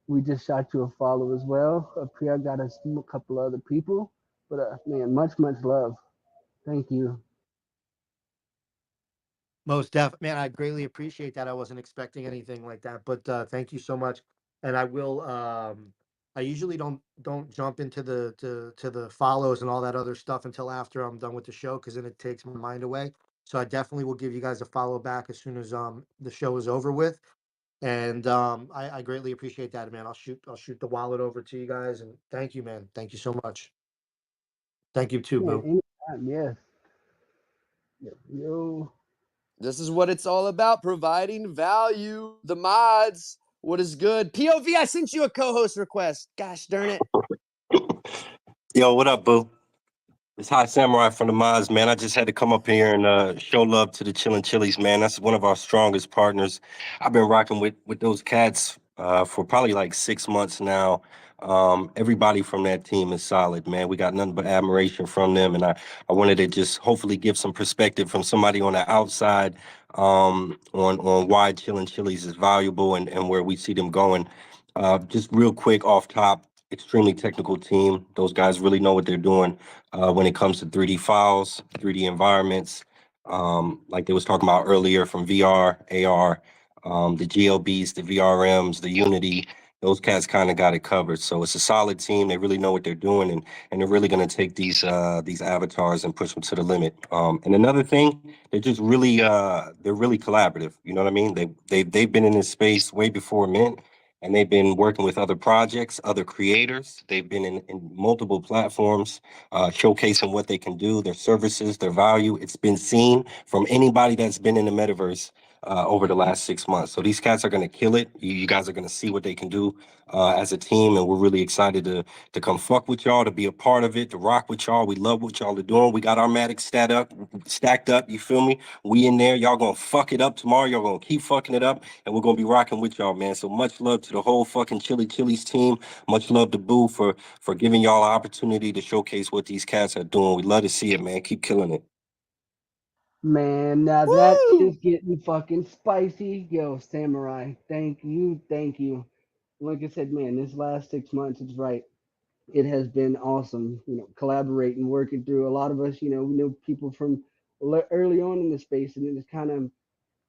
We just shot you a follow as well. Up here, I got a couple other people, but man, much love. Thank you. Most man, I greatly appreciate that. I wasn't expecting anything like that, but thank you so much. And I will. I usually don't jump into to the follows and all that other stuff until after I'm done with the show, because then it takes my mind away. So I definitely will give you guys a follow back as soon as the show is over with. And I greatly appreciate that, man. I'll shoot the wallet over to you guys, and thank you, man. Thank you so much. Thank you too, Man, Boo. anytime, yes. Yo. This is what it's all about, providing value. The mods, what is good? POV, I sent you a co-host request. Gosh darn it. Yo, what up, Boo? It's Hot Samurai from the Mods, man. I just had to come up here and show love to the ChillingChiliz, man. That's one of our strongest partners. I've been rocking with those cats for probably like 6 months now. Everybody from that team is solid, man. We got nothing but admiration from them, and I wanted to just hopefully give some perspective from somebody on the outside on why ChillingChiliz is valuable and where we see them going. Just real quick off top, extremely technical team. Those guys really know what they're doing when it comes to 3D files, 3D environments, like they was talking about earlier from VR, AR, the GLBs, the VRMs, the Unity. Those cats kind of got it covered. So it's a solid team. They really know what they're doing, and they're really going to take these avatars and push them to the limit. And another thing, they're really collaborative. You know what I mean? They've been in this space way before Mint, and they've been working with other projects, other creators. They've been in multiple platforms, showcasing what they can do, their services, their value. It's been seen from anybody that's been in the metaverse over the last 6 months. So these cats are going to kill it. You guys are going to see what they can do as a team, and we're really excited to come fuck with y'all, to be a part of it, to rock with y'all. We love what y'all are doing. We got our Matic stacked up. You feel me? We in there. Y'all gonna fuck it up tomorrow. Y'all gonna keep fucking it up, and we're gonna be rocking with y'all, man. So much love to the whole fucking ChillingChiliz team. Much love to Boo for giving y'all an opportunity to showcase what these cats are doing. We love to see it, man. Keep killing it. Man, now that is getting fucking spicy. Yo, Samurai, thank you, thank you. Like I said, man, this last 6 months, it's right. It has been awesome, collaborating, working through. A lot of us, we know people from early on in the space, and it's kind of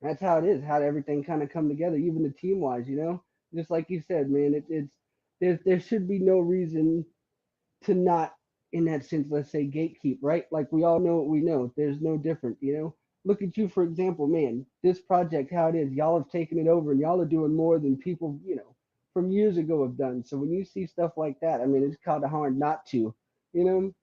that's how it is, how everything kind of come together, even the team wise, just like you said, man. It's there should be no reason to not, in that sense, let's say gatekeep, right? Like we all know what we know. There's no different. Look at you, for example, man. This project, how it is, y'all have taken it over, and y'all are doing more than people, from years ago have done. So when you see stuff like that, I mean, it's kind of hard not to, you know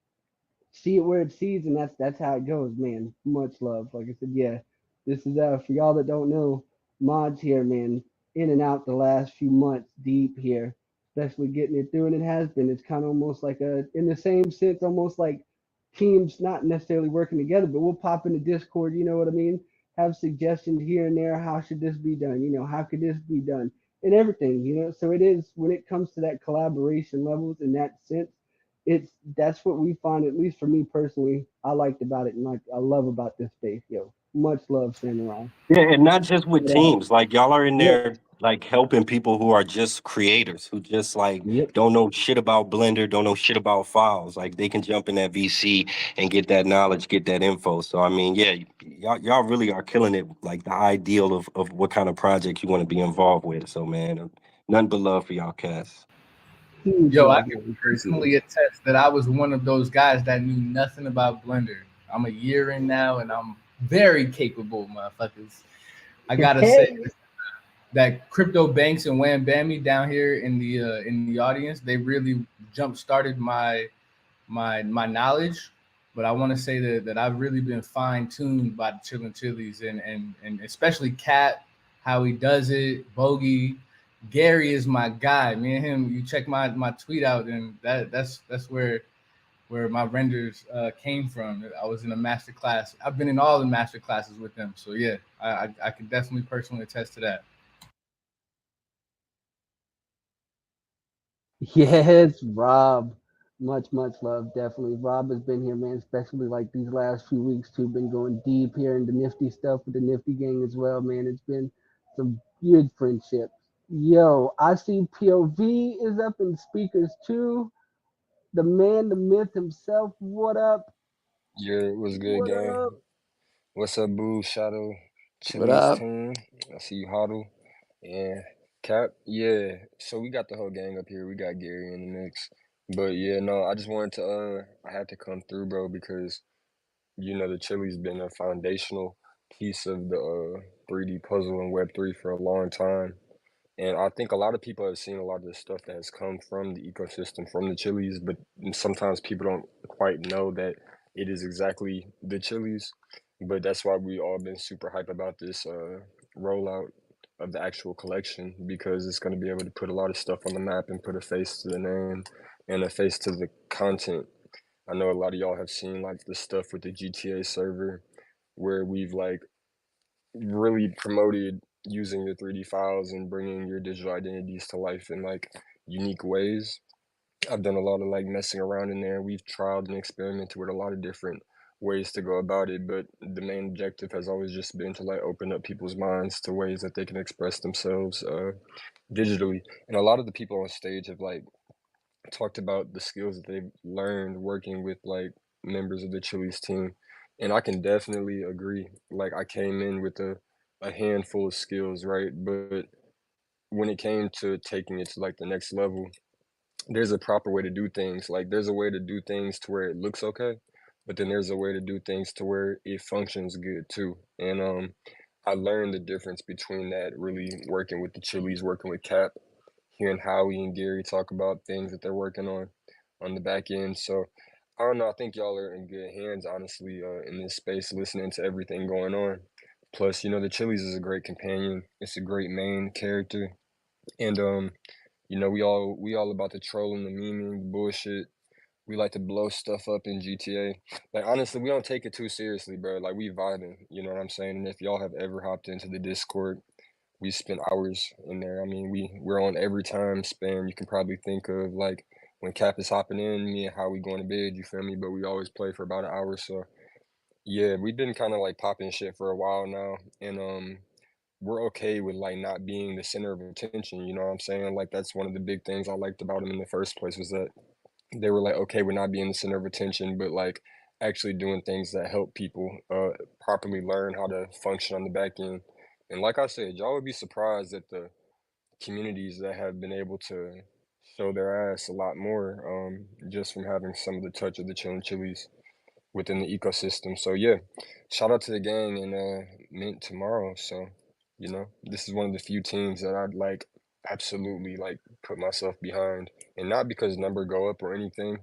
see it where it sees, and that's how it goes, man. Much love. Like I said, yeah, this is for y'all that don't know, mods here, man, in and out the last few months, deep here, especially getting it through, and it has been. It's kind of almost like in the same sense, almost like teams not necessarily working together, but we'll pop into Discord. You know what I mean? Have suggestions here and there. How should this be done? How could this be done? And everything. So it is when it comes to that collaboration levels in that sense, that's what we find, at least for me personally, I liked about it, and like I love about this space. Yo, much love, Samurai. Yeah, and not just with But, teams. Like y'all are in yeah, there like helping people who are just creators, who just like yep. don't know shit about Blender, don't know shit about files. Like they can jump in that VC and get that knowledge, get that info. So I mean, yeah, y'all really are killing it, like the ideal of what kind of project you want to be involved with. So man, nothing but love for y'all cats. Huge Yo, I love, can man. Appreciate personally it. attest that I was one of those guys that knew nothing about Blender. I'm a year in now, and I'm very capable, motherfuckers. I gotta say Hey, that crypto banks and Wham Bammy down here in the audience, they really jump started my knowledge. But I want to say that I've really been fine tuned by the ChillingChiliz and especially Cat, how he does it, Bogey. Gary is my guy. Me and him, you check my tweet out, and that's where my renders came from. I was in a master class. I've been in all the master classes with them. So yeah, I can definitely personally attest to that. yes, Rob. Much love, definitely. Rob has been here, man, especially like these last few weeks too. Been going deep here into Nifty stuff with the Nifty gang as well, man. It's been some good friendships. Yo, I see POV is up in speakers too. The man, the myth himself. What up? Yeah, what's good, What gang? up? What's up, Boo, Shadow, What Chili's up? team? I see you, Huddle, and Cap. Yeah, so we got the whole gang up here. We got Gary in the mix. But yeah, no, I just wanted to, I had to come through, bro, because, the Chili's been a foundational piece of the 3D puzzle in Web3 for a long time. And I think a lot of people have seen a lot of the stuff that has come from the ecosystem, from the Chili's, but sometimes people don't quite know that it is exactly the Chili's. But that's why we all been super hype about this rollout of the actual collection, because it's going to be able to put a lot of stuff on the map and put a face to the name and a face to the content. I know a lot of y'all have seen like the stuff with the GTA server where we've like really promoted using your 3D files and bringing your digital identities to life in like unique ways. I've done a lot of like messing around in there. We've tried and experimented with a lot of different ways to go about it, but the main objective has always just been to like open up people's minds to ways that they can express themselves digitally. And a lot of the people on stage have like talked about the skills that they've learned working with like members of the CHILIZ team. And I can definitely agree. Like I came in with a handful of skills, right? But when it came to taking it to like the next level, there's a proper way to do things. Like there's a way to do things to where it looks okay, but then there's a way to do things to where it functions good too. And I learned the difference between that really working with the CHILIZ, working with Cap, hearing Howie and Gary talk about things that they're working on the back end. So I don't know. I think y'all are in good hands, honestly, in this space, listening to everything going on. Plus, you know, the CHILIZ is a great companion. It's a great main character, and you know, we all about the trolling, the memeing, the bullshit. We like to blow stuff up in GTA. Like honestly, we don't take it too seriously, bro. Like we vibing, you know what I'm saying? And if y'all have ever hopped into the Discord, we spend hours in there. I mean, we're on every time span you can probably think of. Like when Cap is hopping in, me and how we going to bed. You feel me? But we always play for about an hour. So yeah, we've been kind of like popping shit for a while now, and we're okay with like not being the center of attention. You know what I'm saying? Like that's one of the big things I liked about them in the first place was that they were like, okay, we're not being the center of attention, but like actually doing things that help people properly learn how to function on the back end. And like I said, y'all would be surprised at the communities that have been able to show their ass a lot more just from having some of the touch of the ChillingChiliz within the ecosystem. So yeah, shout out to the gang and Mint tomorrow. So, you know, this is one of the few teams that I'd like absolutely like put myself behind. And not because number go up or anything,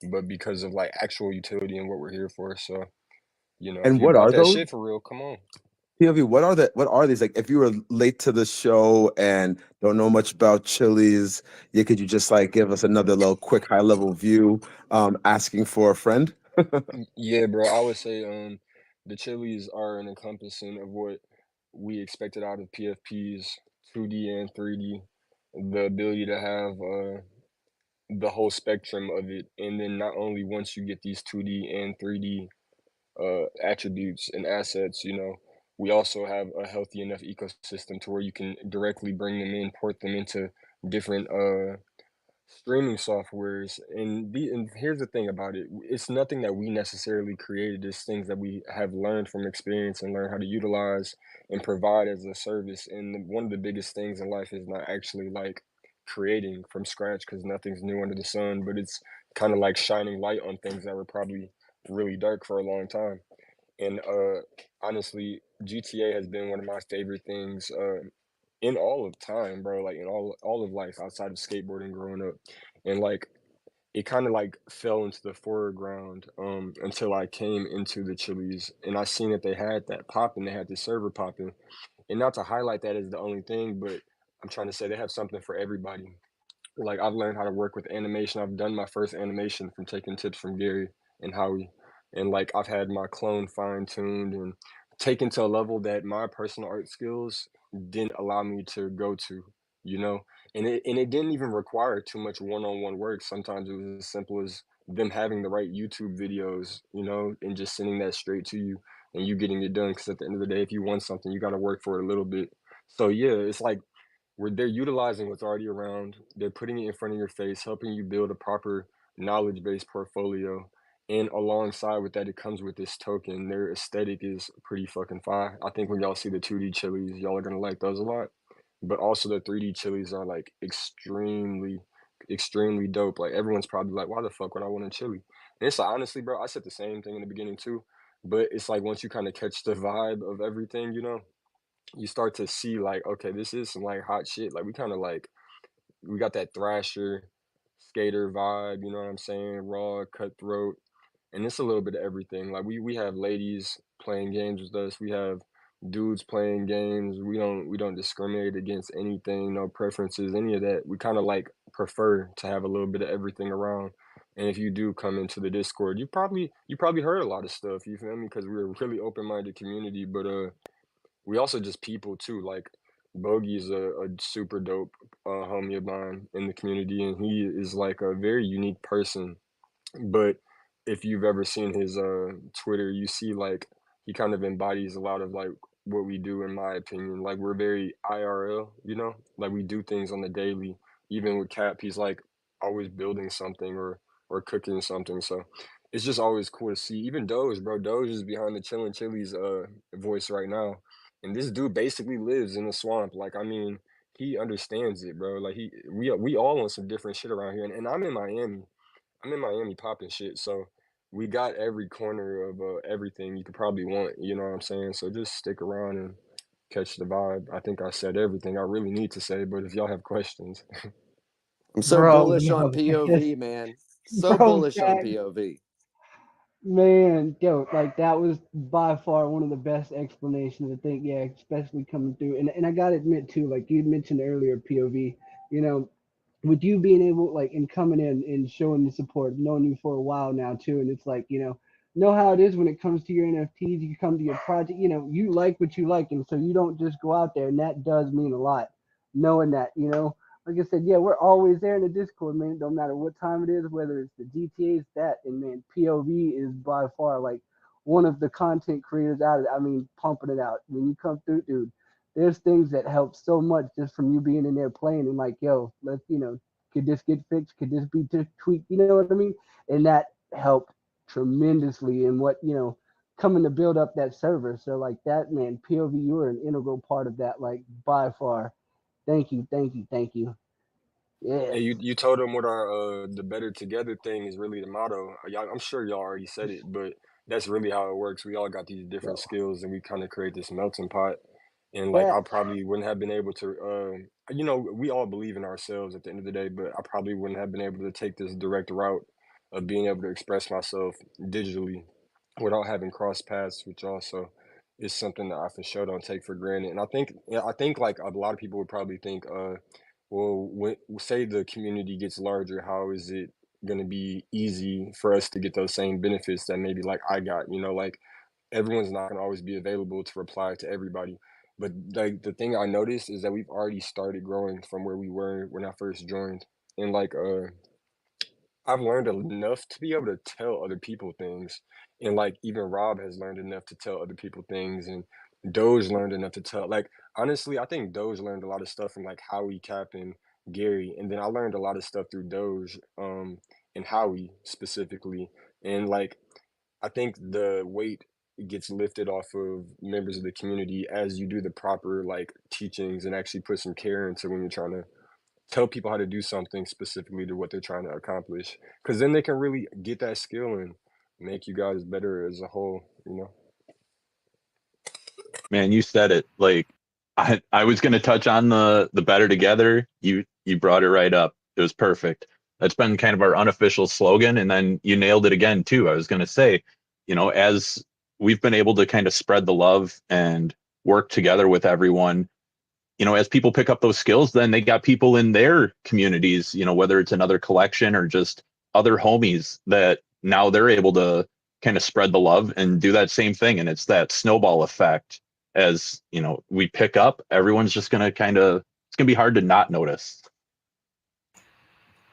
but because of like actual utility and what we're here for. So, you know, if And you're what about are that those? shit for real, come on. POV, what are these? Like if you were late to the show and don't know much about Chili's, yeah, could you just like give us another little quick high level view, asking for a friend? Yeah, bro, I would say the Chili's are an encompassing of what we expected out of PFPs, 2D and 3D. The ability to have the whole spectrum of it, and then not only once you get these 2D and 3D attributes and assets, you know, we also have a healthy enough ecosystem to where you can directly bring them in, port them into different streaming softwares. And here's the thing about it, it's nothing that we necessarily created. It's things that we have learned from experience and learn how to utilize and provide as a service. And one of the biggest things in life is not actually like creating from scratch, because nothing's new under the sun, but it's kind of like shining light on things that were probably really dark for a long time. And honestly, GTA has been one of my favorite things in all of time, bro. Like in all of life outside of skateboarding growing up. And like it kind of like fell into the foreground until I came into the Chili's and I seen that they had that popping, they had the server popping. And not to highlight that as the only thing, but I'm trying to say they have something for everybody. Like I've learned how to work with animation. I've done my first animation from taking tips from Gary and Howie. And like I've had my clone fine tuned and taken to a level that my personal art skills didn't allow me to go to, you know? And it didn't even require too much one-on-one work. Sometimes it was as simple as them having the right YouTube videos, you know, and just sending that straight to you and you getting it done. Because at the end of the day, if you want something, you got to work for it a little bit. So yeah, it's like where they're utilizing what's already around, they're putting it in front of your face, helping you build a proper knowledge-based portfolio. And alongside with that, it comes with this token. Their aesthetic is pretty fucking fire. I think when y'all see the 2D chilies, y'all are gonna like those a lot. But also the 3D chilies are like extremely, extremely dope. Like everyone's probably like, why the fuck would I want a chili? And it's like, honestly, bro, I said the same thing in the beginning too. But it's like once you kind of catch the vibe of everything, you know, you start to see like, okay, this is some like hot shit. Like we kind of like we got that thrasher skater vibe, you know what I'm saying? Raw, cutthroat, and it's a little bit of everything. Like we have ladies playing games with us. We have dudes playing games. We don't discriminate against anything, no preferences, any of that. We kind of like prefer to have a little bit of everything around. And if you do come into the Discord, you probably heard a lot of stuff. You feel me? Because we're a really open minded community, but we also just people too. Like Bogey is a super dope homie of mine in the community, and he is like a very unique person. But if you've ever seen his Twitter, you see like he kind of embodies a lot of like what we do, in my opinion. Like we're very IRL, you know, like we do things on the daily. Even with Cap, he's like always building something or cooking something. So it's just always cool to see. Even Doge, bro, Doge is behind the ChillingChiliz voice right now, and this dude basically lives in the swamp. Like I mean, he understands it, bro. Like we all on some different shit around here, and I'm in Miami. I'm in Miami popping shit, so we got every corner of everything you could probably want. You know what I'm saying? So just stick around and catch the vibe. I think I said everything I really need to say, but if y'all have questions, I'm so Bro, bullish on yo, POV, man. So bro, bullish on Jack, POV. man, yo, like that was by far one of the best explanations. I think, yeah, especially coming through. And I gotta admit too, like you mentioned earlier, POV, you know, with you being able like and coming in and showing the support, knowing you for a while now too, and it's like, know how it is when it comes to your NFTs, you come to your project, you like what you like, and so you don't just go out there, and that does mean a lot, knowing that, like I said, yeah, we're always there in the Discord, man. No matter what time it is, whether it's the GTA's, that, and man, POV is by far like one of the content creators out of it. I mean, pumping it out. When you come through, dude, there's things that help so much just from you being in there playing and like, yo, let's, could this get fixed? Could this be just tweaked? You know what I mean? And that helped tremendously in what, coming to build up that server. So like that, man, POV, you were an integral part of that, like by far. Thank you, thank you, thank you. Yeah. and you told them what our the better together thing is really the motto. Y'all, I'm sure y'all already said it, but that's really how it works. We all got these Yo, different skills, and we kind of create this melting pot. And like I facts. probably wouldn't have been able to, we all believe in ourselves at the end of the day, but I probably wouldn't have been able to take this direct route of being able to express myself digitally without having crossed paths with y'all. So it's something that I for sure don't take for granted. And I think like a lot of people would probably think, well, when say the community gets larger, how is it going to be easy for us to get those same benefits that maybe like I got? Like everyone's not going to always be available to reply to everybody. But like the thing I noticed is that we've already started growing from where we were when I first joined. And like I've learned enough to be able to tell other people things. And like even Rob has learned enough to tell other people things, and Doge learned enough to tell, like, honestly, I think Doge learned a lot of stuff from like Howie, Cap, and Gary. And then I learned a lot of stuff through Doge, and Howie specifically. And like I think the weight gets lifted off of members of the community as you do the proper like teachings and actually put some care into when you're trying to tell people how to do something specifically to what they're trying to accomplish. Because then they can really get that skill and make you guys better as a whole. Man, you said it. Like I was going to touch on the better together. You brought it right up. It was perfect. That's been kind of our unofficial slogan, and then you nailed it again too. I was going to say, as we've been able to kind of spread the love and work together with everyone, as people pick up those skills, then they got people in their communities, whether it's another collection or just other homies that now they're able to kind of spread the love and do that same thing. And it's that snowball effect. As we pick up, everyone's just going to it's going to be hard to not notice.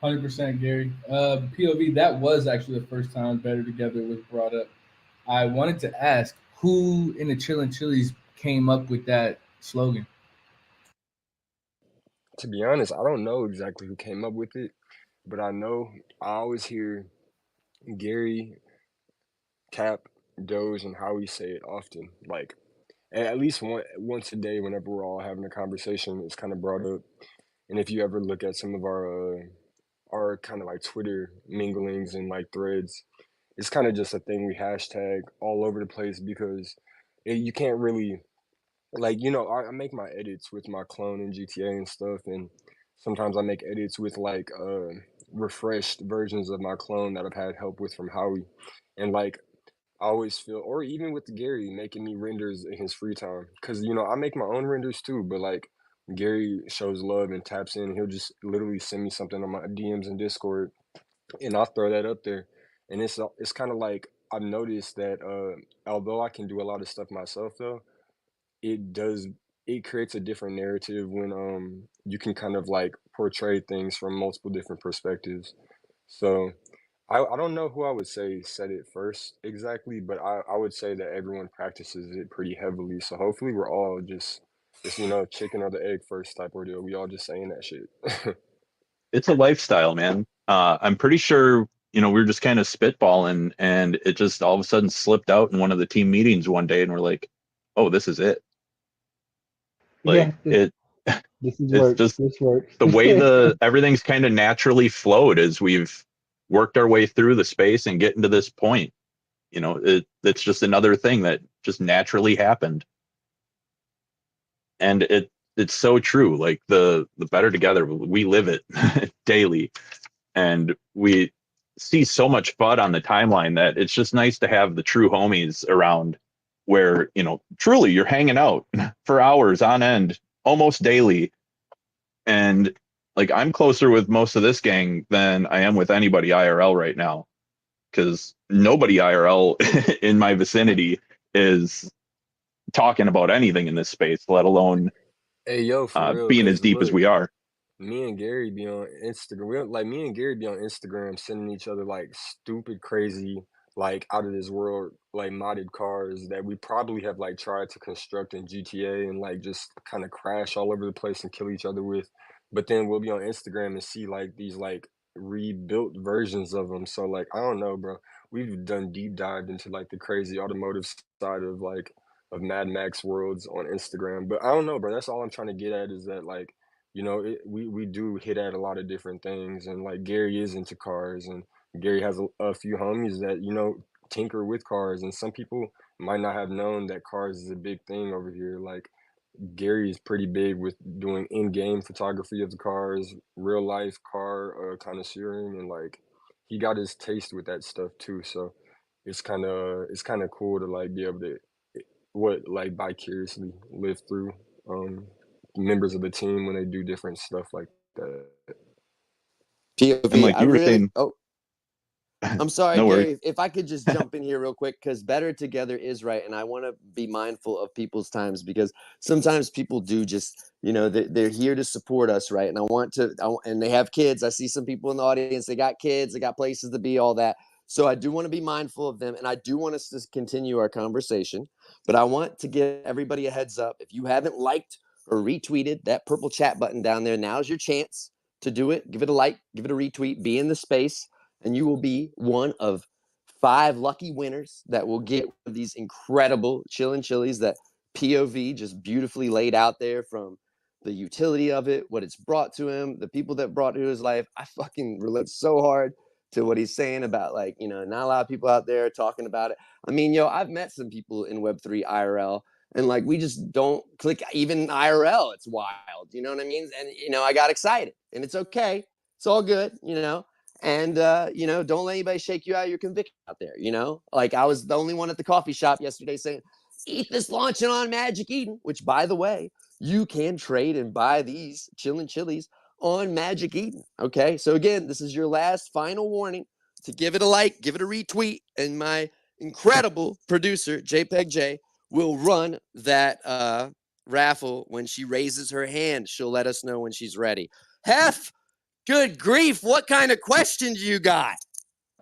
100% Gary. POV, that was actually the first time Better Together was brought up. I wanted to ask who in the ChillingChiliz came up with that slogan. To be honest, I don't know exactly who came up with it, but I know I always hear Gary, Cap, Doge, and Howie say it often. Like at least once a day, whenever we're all having a conversation, it's kind of brought up. And if you ever look at some of our kind of like Twitter minglings and like threads, it's kind of just a thing we hashtag all over the place because you can't really like I make my edits with my clone in GTA and stuff, and sometimes I make edits with like refreshed versions of my clone that I've had help with from Howie, and like I always feel, or even with Gary making me renders in his free time, because I make my own renders too, but like Gary shows love and taps in. He'll just literally send me something on my DMs in Discord, and I'll throw that up there. And it's kind of like I've noticed that although I can do a lot of stuff myself though, it does it creates a different narrative when you can kind of like portray things from multiple different perspectives. So I don't know who I would say said it first exactly, but I would say that everyone practices it pretty heavily. So hopefully we're all just chicken or the egg first type ordeal. We all just saying that shit. It's a lifestyle, man. I'm pretty sure, we were just kind of spitballing and it just all of a sudden slipped out in one of the team meetings one day and we're like, oh, this is it. Yeah, Like it this is it's work. just This works. the way everything's kind of naturally flowed as we've worked our way through the space and getting to this point. It's just another thing that just naturally happened. And it's so true. Like the better together, we live it daily. And we see so much FUD on the timeline that it's just nice to have the true homies around where, truly you're hanging out for hours on end, almost daily. And like I'm closer with most of this gang than I am with anybody IRL right now, because nobody IRL in my vicinity is talking about anything in this space, let alone Hey, yo, for real, being as cause deep as look, we are. me and Gary be on Instagram. Me and Gary be on Instagram sending each other like stupid, crazy, like out of this world, like modded cars that we probably have like tried to construct in GTA and like just kind of crash all over the place and kill each other with. But then we'll be on Instagram and see like these like rebuilt versions of them. So like I don't know, bro. We've done deep dive into like the crazy automotive side of like of Mad Max worlds on Instagram. But I don't know, bro. That's all I'm trying to get at is that like we do hit at a lot of different things, and like Gary is into cars, and Gary has a few homies that tinker with cars, and some people might not have known that cars is a big thing over here. Like Gary is pretty big with doing in-game photography of the cars, real life car connoisseuring, and like he got his taste with that stuff too. So it's kind of cool to like be able to what like vicariously live through members of the team when they do different stuff like that. And POV, like I you were really, saying, oh, I'm sorry, no worries. Gary. If I could just jump in here real quick, because better together is right, and I want to be mindful of people's times because sometimes people do just, they're here to support us, right? And and they have kids. I see some people in the audience. They got kids. They got places to be. All that. So I do want to be mindful of them, and I do want us to continue our conversation. But I want to give everybody a heads up. If you haven't liked or retweeted that purple chat button down there, now's your chance to do it. Give it a like. Give it a retweet. Be in the space. And you will be one of 5 lucky winners that will get these incredible ChillingChiliz that POV just beautifully laid out there, from the utility of it, what it's brought to him, the people that brought to his life. I fucking relate so hard to what he's saying about like, not a lot of people out there talking about it. I mean, I've met some people in Web3 IRL, and like we just don't click even IRL. It's wild. You know what I mean? And I got excited, and it's okay. It's all good, and don't let anybody shake you out of your conviction out there. Like I was the only one at the coffee shop yesterday saying ETH is launching on Magic Eden, which by the way, you can trade and buy these ChillingChiliz on Magic Eden. Okay, so again, this is your last final warning to give it a like, give it a retweet, and my incredible producer JPEG J will run that raffle when she raises her hand. She'll let us know when she's ready. Hef, good grief, what kind of questions you got?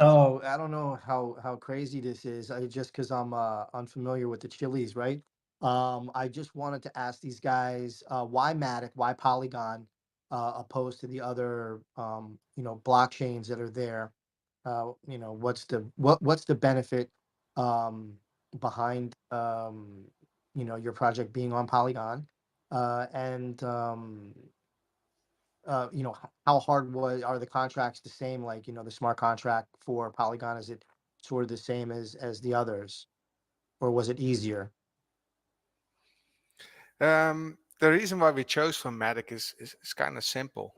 Oh, I don't know how crazy this is. Just because I'm unfamiliar with the Chiliz, right? I just wanted to ask these guys why Matic, why Polygon, opposed to the other blockchains that are there. What's the benefit behind your project being on Polygon, and how hard are the contracts the same? Like, the smart contract for Polygon, is it sort of the same as the others, or was it easier? The reason why we chose Formatic is kind of simple.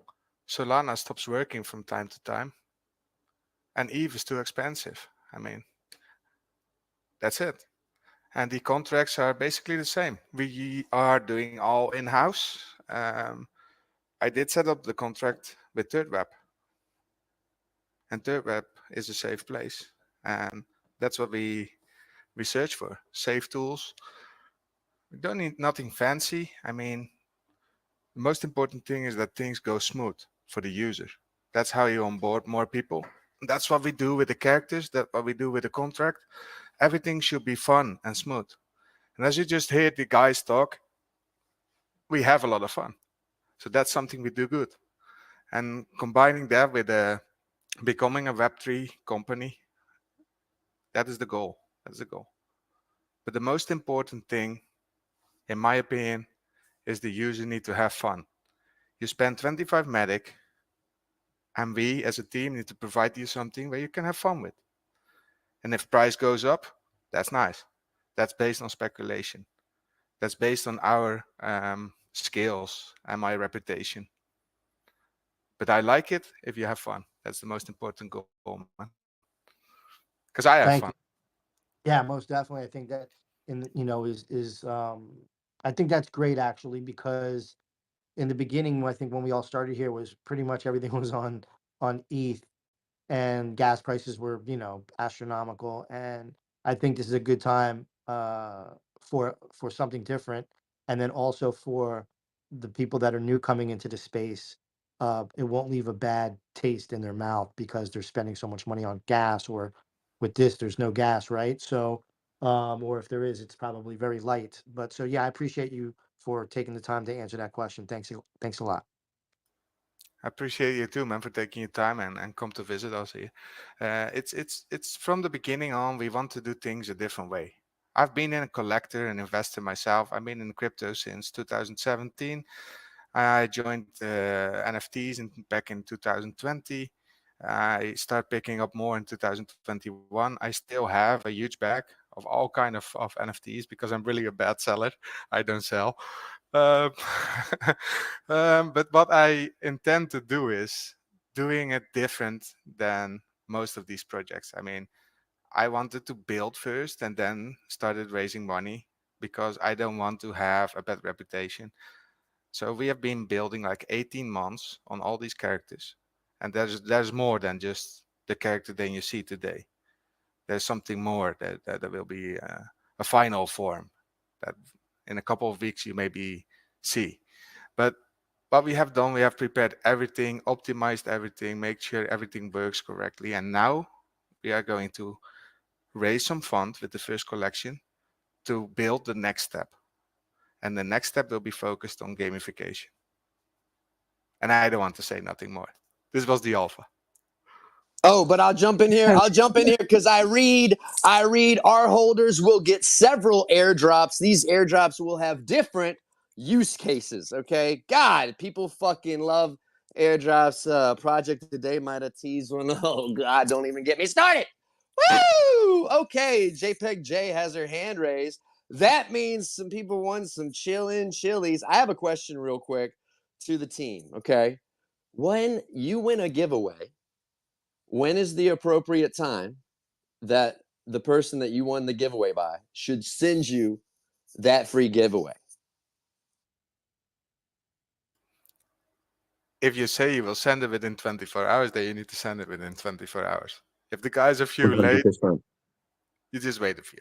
Solana stops working from time to time, and ETH is too expensive. I mean, that's it. And the contracts are basically the same. We are doing all in-house. I did set up the contract with ThirdWeb. And third web is a safe place. And that's what we search for. Safe tools. We don't need nothing fancy. I mean, the most important thing is that things go smooth for the user. That's how you onboard more people. That's what we do with the characters. That's what we do with the contract. Everything should be fun and smooth. And as you just heard the guys talk, we have a lot of fun. So that's something we do good. And combining that with becoming a Web3 company, that is the goal. That's the goal. But the most important thing, in my opinion, is the user need to have fun. You spend 25 Matic, and we as a team need to provide you something where you can have fun with. And if price goes up, that's nice. That's based on speculation. That's based on our skills and my reputation. But I like it if you have fun. That's the most important goal, man. Because I have Thank fun. you. Yeah, most definitely. I think that I think that's great actually, because in the beginning, I think when we all started here was pretty much everything was on ETH, and gas prices were, astronomical. And I think this is a good time for something different. And then also for the people that are new coming into the space, it won't leave a bad taste in their mouth because they're spending so much money on gas, or with this, there's no gas, right? So, or if there is, it's probably very light. But so, yeah, I appreciate you for taking the time to answer that question. Thanks a lot. I appreciate you too, man, for taking your time and come to visit us here. It's from the beginning on, we want to do things a different way. I've been a collector and investor myself. I've been in crypto since 2017. I joined NFTs back in 2020. I started picking up more in 2021. I still have a huge bag of all kind of NFTs because I'm really a bad seller. I don't sell. Um, but what I intend to do is doing it different than most of these projects. I mean, I wanted to build first and then started raising money because I don't want to have a bad reputation. So we have been building like 18 months on all these characters. And there's more than just the character that you see today. There's something more that will be a final form that in a couple of weeks you maybe see. But what we have done, we have prepared everything, optimized everything, make sure everything works correctly. And now we are going to raise some funds with the first collection to build the next step. And the next step will be focused on gamification. And I don't want to say nothing more. This was the alpha. Oh, but I'll jump in here. I'll jump in here because I read our holders will get several airdrops. These airdrops will have different use cases. Okay. God, people fucking love airdrops. Project Today might have teased one. Oh, God, don't even get me started. Woo! Okay. JPEG J has her hand raised. That means some people want some ChillingChiliz. I have a question real quick to the team. Okay. When you win a giveaway, when is the appropriate time that the person that you won the giveaway by should send you that free giveaway? If you say you will send it within 24 hours, then you need to send it within 24 hours. If the guy's a few late, 100%. you just wait a few.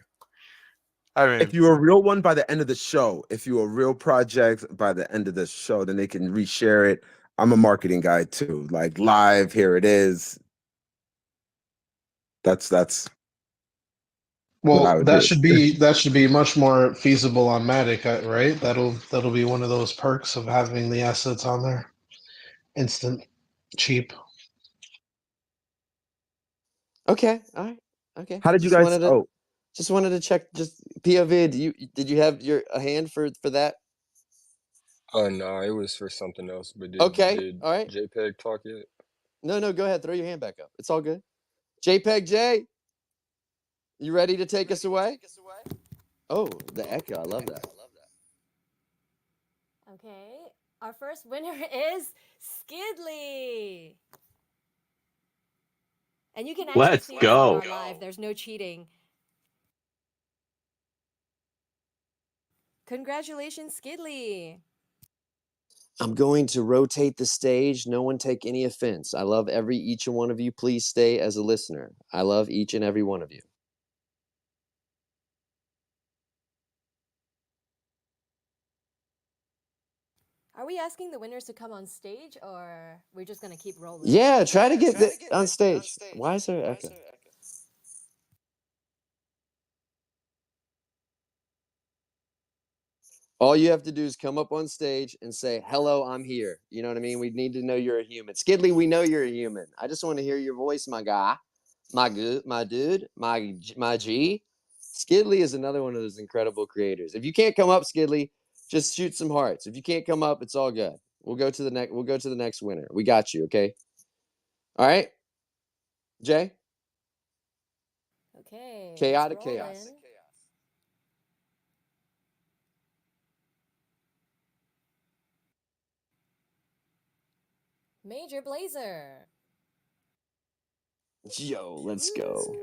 I mean, If you're a real one by the end of the show, if you're a real project by the end of the show, then they can reshare it. I'm a marketing guy too. Like live, here it is. That's what I Well, would that do. should be much more feasible on Matic, right? That'll be one of those perks of having the assets on there. Instant, cheap. Okay, all right, okay. How did you guys? Just wanted to check. Just POV. Did you have a hand for that? No, it was for something else. But Okay, did all right. JPEG talk yet? No, go ahead. Throw your hand back up. It's all good. JPEG J, you ready to take us away? Oh, the echo. I love that. Okay, our first winner is Skidly. And you can actually Let's see us on go. our live. There's no cheating. Congratulations, Skidly. I'm going to rotate the stage. No one take any offense. I love each and one of you. Please stay as a listener. I love each and every one of you. Are we asking the winners to come on stage, or we're just gonna keep rolling? Yeah, try to get on stage. Why is there echo? All you have to do is come up on stage and say, hello, I'm here. You know what I mean? We need to know you're a human. Skidley, we know you're a human. I just want to hear your voice, my guy, my dude, my G. Skidley is another one of those incredible creators. If you can't come up, Skidley, just shoot some hearts. If you can't come up, it's all good. We'll go to the next winner. We got you, okay? All right? Jay? Okay. Chaotic chaos. Major Blazer. Yo, let's go.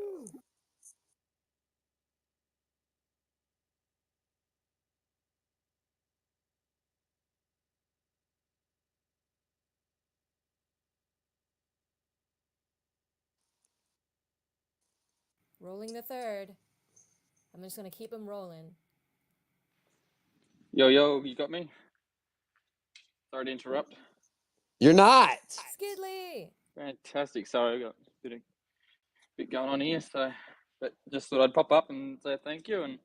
Rolling the third. I'm just gonna keep them rolling. Yo, you got me? Sorry to interrupt. You're not. Skidley. Fantastic. Sorry, I got a bit going on here, but just thought I'd pop up and say thank you and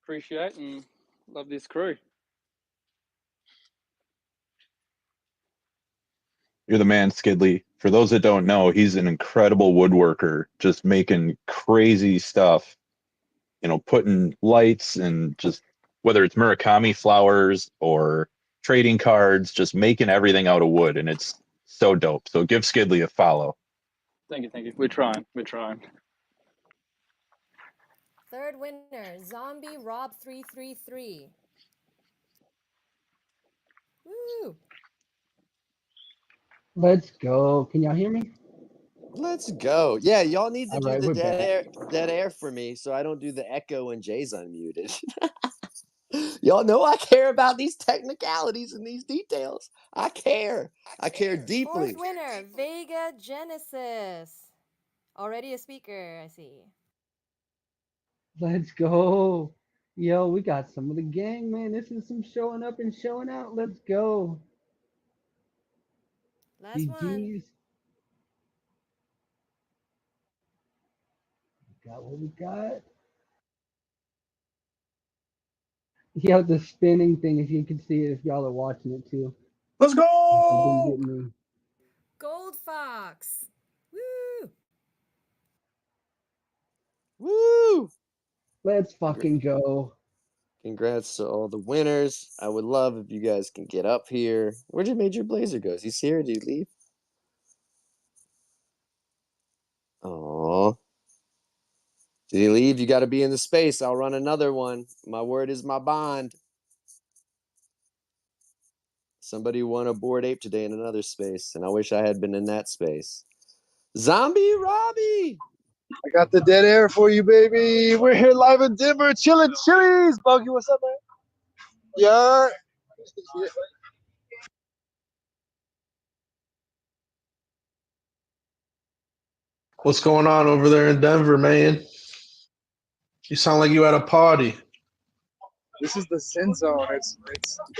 appreciate and love this crew. You're the man, Skidley. For those that don't know, he's an incredible woodworker, just making crazy stuff, putting lights and just whether it's Murakami flowers or trading cards, just making everything out of wood. And it's so dope. So give Skidley a follow. Thank you. We're trying. Third winner, Zombie Rob 333. Woo! Let's go. Can y'all hear me? Let's go. Yeah, y'all need to All do right, the we're back. dead air for me so I don't do the echo and Jay's unmuted. Y'all know I care about these technicalities and these details. I care deeply. Fourth winner, Vega Genesis. Already a speaker, I see. Let's go. Yo, we got some of the gang, man. This is some showing up and showing out. Let's go. Last one. GG's. Got what we got. Yeah, the spinning thing, if you can see it, if y'all are watching it too. Let's go! Gold Fox. Woo! Woo! Let's fucking go. Congrats to all the winners. I would love if you guys can get up here. Where did Major Blazer go? Is he here? Did he leave? Aw. Did he leave? You got to be in the space. I'll run another one. My word is my bond. Somebody won a Bored Ape today in another space, and I wish I had been in that space. Zombie Robbie! I got the dead air for you, baby. We're here live in Denver, chilling Chiliz. Buggy, what's up, man? Yeah. What's going on over there in Denver, man? You sound like you at a party. This is the sin zone. It's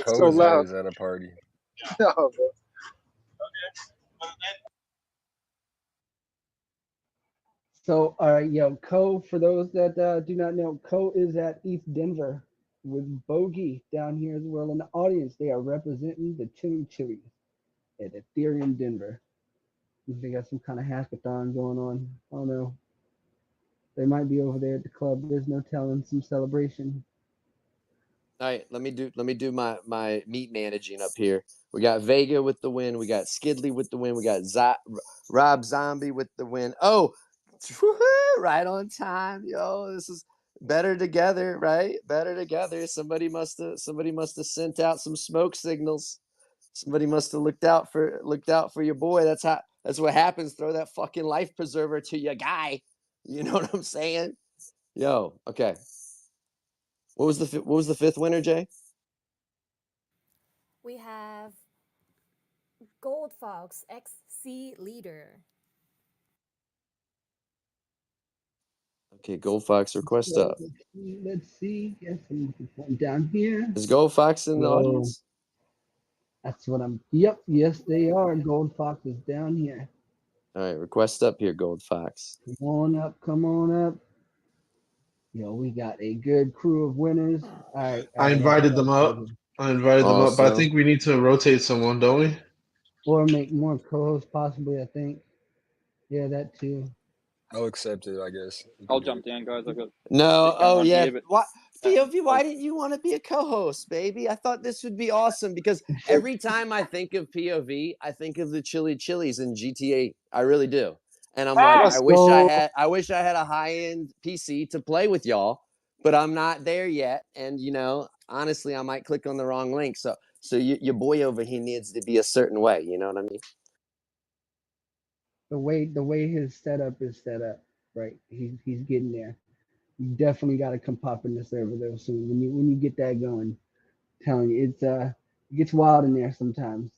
Cole so is loud. always at a party. No, bro. So, yo, Co, for those that do not know, Co is at East Denver with Bogey down here as well in the audience. They are representing the ChillingChiliz at Ethereum Denver. They got some kind of hackathon going on. I don't know. They might be over there at the club. There's no telling. Some celebration. All right, let me do my meat managing up here. We got Vega with the win. We got Skidley with the win. We got Rob Zombie with the win. Oh, right on time, yo. This is better together, right? Better together. Somebody must have sent out some smoke signals. Somebody must have looked out for your boy. That's what happens. Throw that fucking life preserver to your guy. You know what I'm saying? Yo, okay. What was the fifth winner, Jay? We have Gold Fox, XC Leader. Okay, Gold Fox, request So up. let's see. Yes, I'm down here. Is Gold Fox in the Yo, audience? that's what I'm. Yep, yes, they are. Gold Fox is down here. All right, request up here, Gold Fox. Come on up, come on up. Yo, we got a good crew of winners. All right, I invited them up. But I Awesome. think we need to rotate someone, don't we? Or make more co-hosts, possibly. I think. Yeah, that too. I'll accept it, I guess. I'll jump down, guys. I've got No, shit going oh on yeah. here, but Why, POV, I'll why didn't you want to be a co-host, baby? I thought this would be awesome because every time I think of POV, I think of the ChiliZ in GTA. I really do. And I'm like, Let's go. I wish I had a high-end PC to play with y'all, but I'm not there yet. And honestly, I might click on the wrong link. So your boy over here needs to be a certain way. You know what I mean? The way his setup is set up, right? He's getting there. You definitely got to come pop in the server though soon. When you get that going, I'm telling you, it gets wild in there sometimes.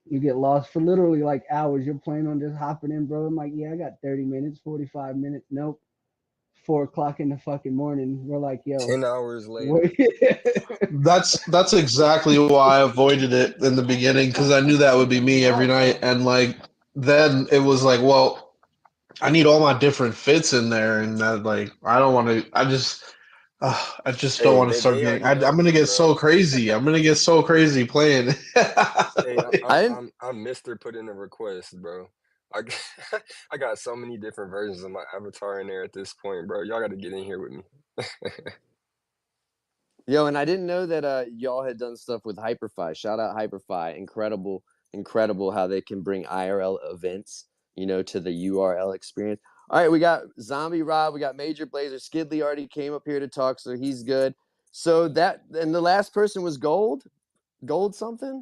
You get lost for literally like hours. You're planning on just hopping in, bro. I'm like, yeah, I got 30 minutes, 45 minutes. Nope. 4 o'clock in the fucking morning. We're like, yo, 10 hours later. wait. That's exactly why I avoided it in the beginning because I knew that would be me every night, and like then it was like, well, I need all my different fits in there, and that like I don't want to. I just don't Hey, want to they start getting. already I'm know gonna me, get so bro. crazy. I'm gonna get so crazy playing. Hey, I didn't. I'm Mr. Put in a request, bro. I got, I got so many different versions of my avatar in there at this point, bro. Y'all got to get in here with me. Yo, and I didn't know that y'all had done stuff with Hyperfi. Shout out Hyperfi. Incredible how they can bring IRL events, to the URL experience. All right, we got Zombie Rob, we got Major Blazer. Skidley already came up here to talk, so he's good. So and the last person was Gold something?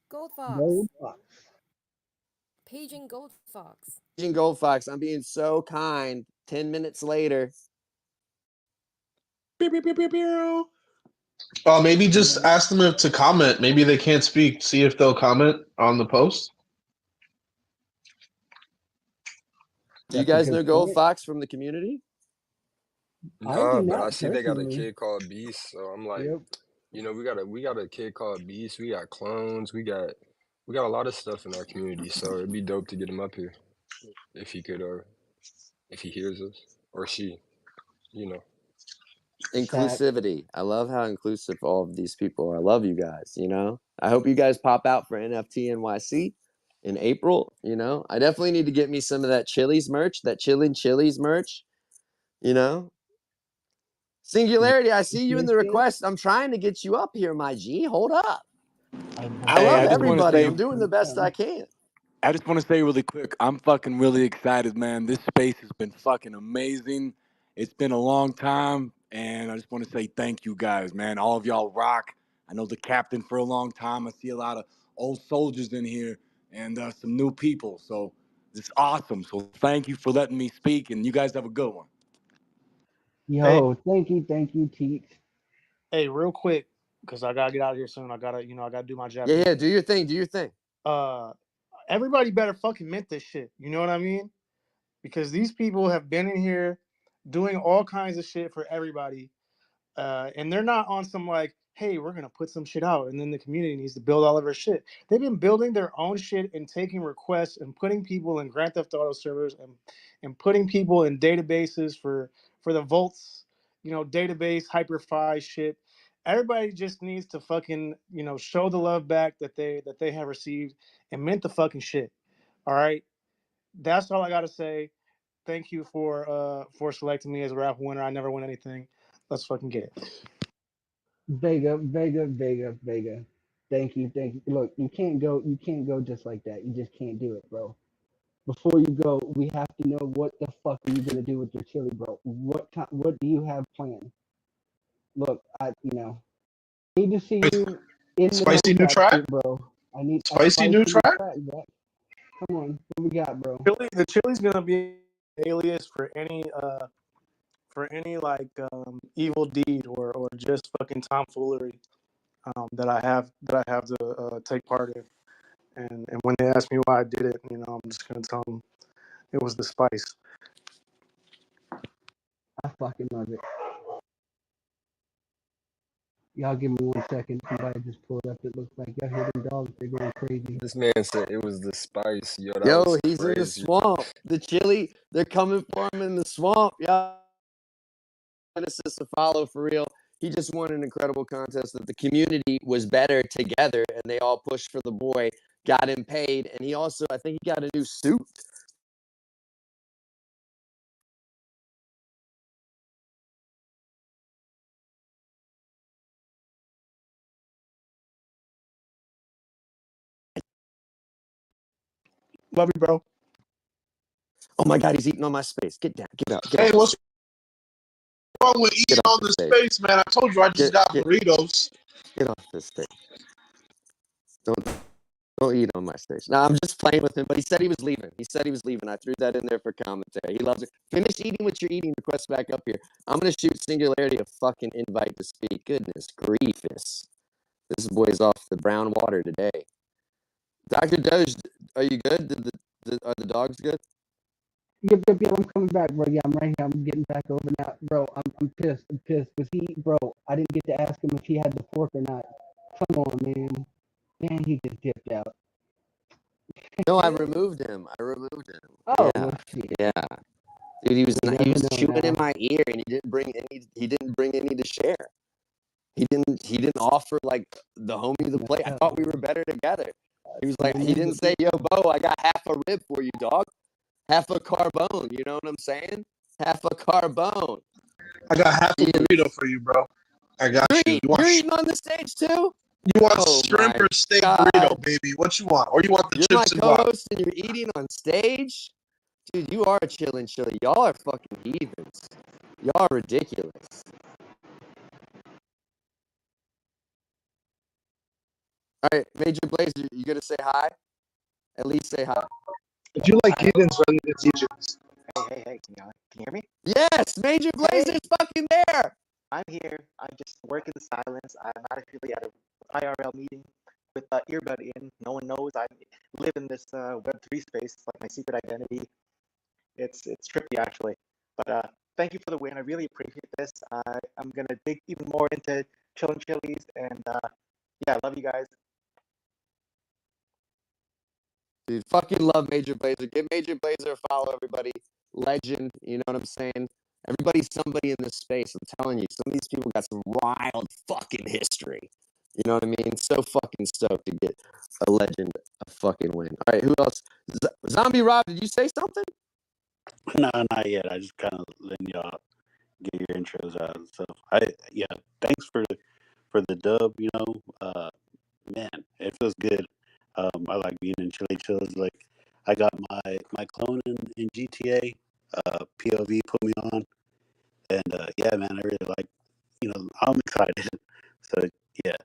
Gold Fox. Gold Fox. Paging Gold Fox. Gold Fox, I'm being so kind. 10 minutes later. Maybe just ask them to comment. Maybe they can't speak. See if they'll comment on the post. Do you That's a guys good know Gold point. Fox from the community? I do Nah, but I not see they got a personally. kid called Beast, so I'm like, Yep. we got a kid called Beast. We got clones. We got a lot of stuff in our community, so it'd be dope to get him up here if he could, or if he hears us or she, you know. Inclusivity. I love how inclusive all of these people are. I love you guys, I hope you guys pop out for NFT NYC in April, I definitely need to get me some of that CHILIZ merch, that ChillingChiliz merch, you know. Singularity, I see you in the request. I'm trying to get you up here, my G. Hold up. I Hey, love I just want to everybody. say, I'm doing the best I can. I just want to say really quick, I'm fucking really excited, man. This space has been fucking amazing. It's been a long time, and I just want to say thank you guys, man. All of y'all rock. I know the captain for a long time. I see a lot of old soldiers in here and some new people. So it's awesome. So thank you for letting me speak, and you guys have a good one. Yo, thank you, Teach. Hey, real quick, because I gotta get out of here soon. I gotta do my Yeah, Japanese. yeah. Do your thing. Do your thing. Everybody better fucking mint this shit. You know what I mean? Because these people have been in here doing all kinds of shit for everybody. And they're not on some like, hey, we're gonna put some shit out, and then the community needs to build all of our shit. They've been building their own shit and taking requests and putting people in Grand Theft Auto servers and putting people in databases for the Volts, database hyperfi shit. Everybody just needs to fucking show the love back that they have received and mint the fucking shit. All right, that's all I gotta say. Thank you for selecting me as a rap winner. I never win anything. Let's fucking get it. Vega. Thank you. Look, you can't go just like that. You just can't do it, bro. Before you go, we have to know what the fuck are you gonna do with your chili, bro? What do you have planned? Look, I need to see you in the Spicy new mocap track. suit, bro. I need a Spicy new track. Jack. Come on, what we got, bro? The chili's gonna be alias for any like evil deed or just fucking tomfoolery. that I have to take part in. And when they ask me why I did it, I'm just gonna tell them it was the spice. I fucking love it. Y'all give me 1 second. Somebody just pulled up. It looks like y'all hear them dogs. They're going crazy. This man said it was the spice. Yo, that Yo, was he's in the crazy. swamp. The chili, they're coming for him in the swamp. Yeah, Genesis to follow for real. He just won an incredible contest that the community was better together, and they all pushed for the boy, got him paid, and he also, I think, he got a new suit. Love you, bro. Oh my God, he's eating on my space. Get down, get out, get Hey, off. what's wrong with eating on the space, man? I told you I just got burritos. Get off this space. Don't eat on my stage. No, I'm just playing with him, but he said he was leaving. He said he was leaving. I threw that in there for commentary. He loves it. Finish eating what you're eating. Request back up here. I'm going to shoot Singularity a fucking invite to speak. Goodness griefus. This boy's off the brown water today. Dr. Doge, are you good? Are the dogs good? Yep, I'm coming back, bro. Yeah, I'm right here. I'm getting back over now. Bro, I'm pissed. I'm pissed. Was he, bro, I didn't get to ask him if he had the fork or not. Come on, man. Man, he just dipped out. No, I removed him. Oh, yeah. well, shit. Yeah. Dude, he was You never know chewing in now. my ear, and he didn't bring any to share. He didn't offer like the homie to play. I thought we were better together. He was like, he didn't say, yo, Bo, I got half a rib for you, dog. Half a carbone, you know what I'm saying? Half a carbone. I got half a burrito for you, bro. I got you. You're eating on the stage too? You want shrimp or steak burrito, baby? What you want? Or you want the You're my chips and guac? co-host and you're eating on stage? Dude, you are chilling, chili. Y'all are fucking heathens. Y'all are ridiculous. All right, Major Blazer, you gonna say hi? At least say hi. If you like heathens, run into teachers. Hey, can you hear me? Yes, Major Blazer's fucking there. I'm here. I just work in silence. I'm actually at an IRL meeting with earbud in. No one knows I live in this Web3 space. It's like my secret identity. It's trippy actually. But thank you for the win. I really appreciate this. I'm gonna dig even more into ChillingChiliz, and yeah, love you guys. Dude, fucking love Major Blazer. Give Major Blazer a follow, everybody. Legend, you know what I'm saying? Everybody's somebody in this space. I'm telling you, some of these people got some wild fucking history. You know what I mean? So fucking stoked to get a legend a fucking win. All right, who else? Zombie Rob, did you say something? No, not yet. I just kind of letting y'all get your intros out and stuff. Thanks for the dub. Man, it feels good. I like being in ChillingChiliz. Like I got my clone in GTA. POV put me on, and yeah, man, I really like. I'm excited. So yeah.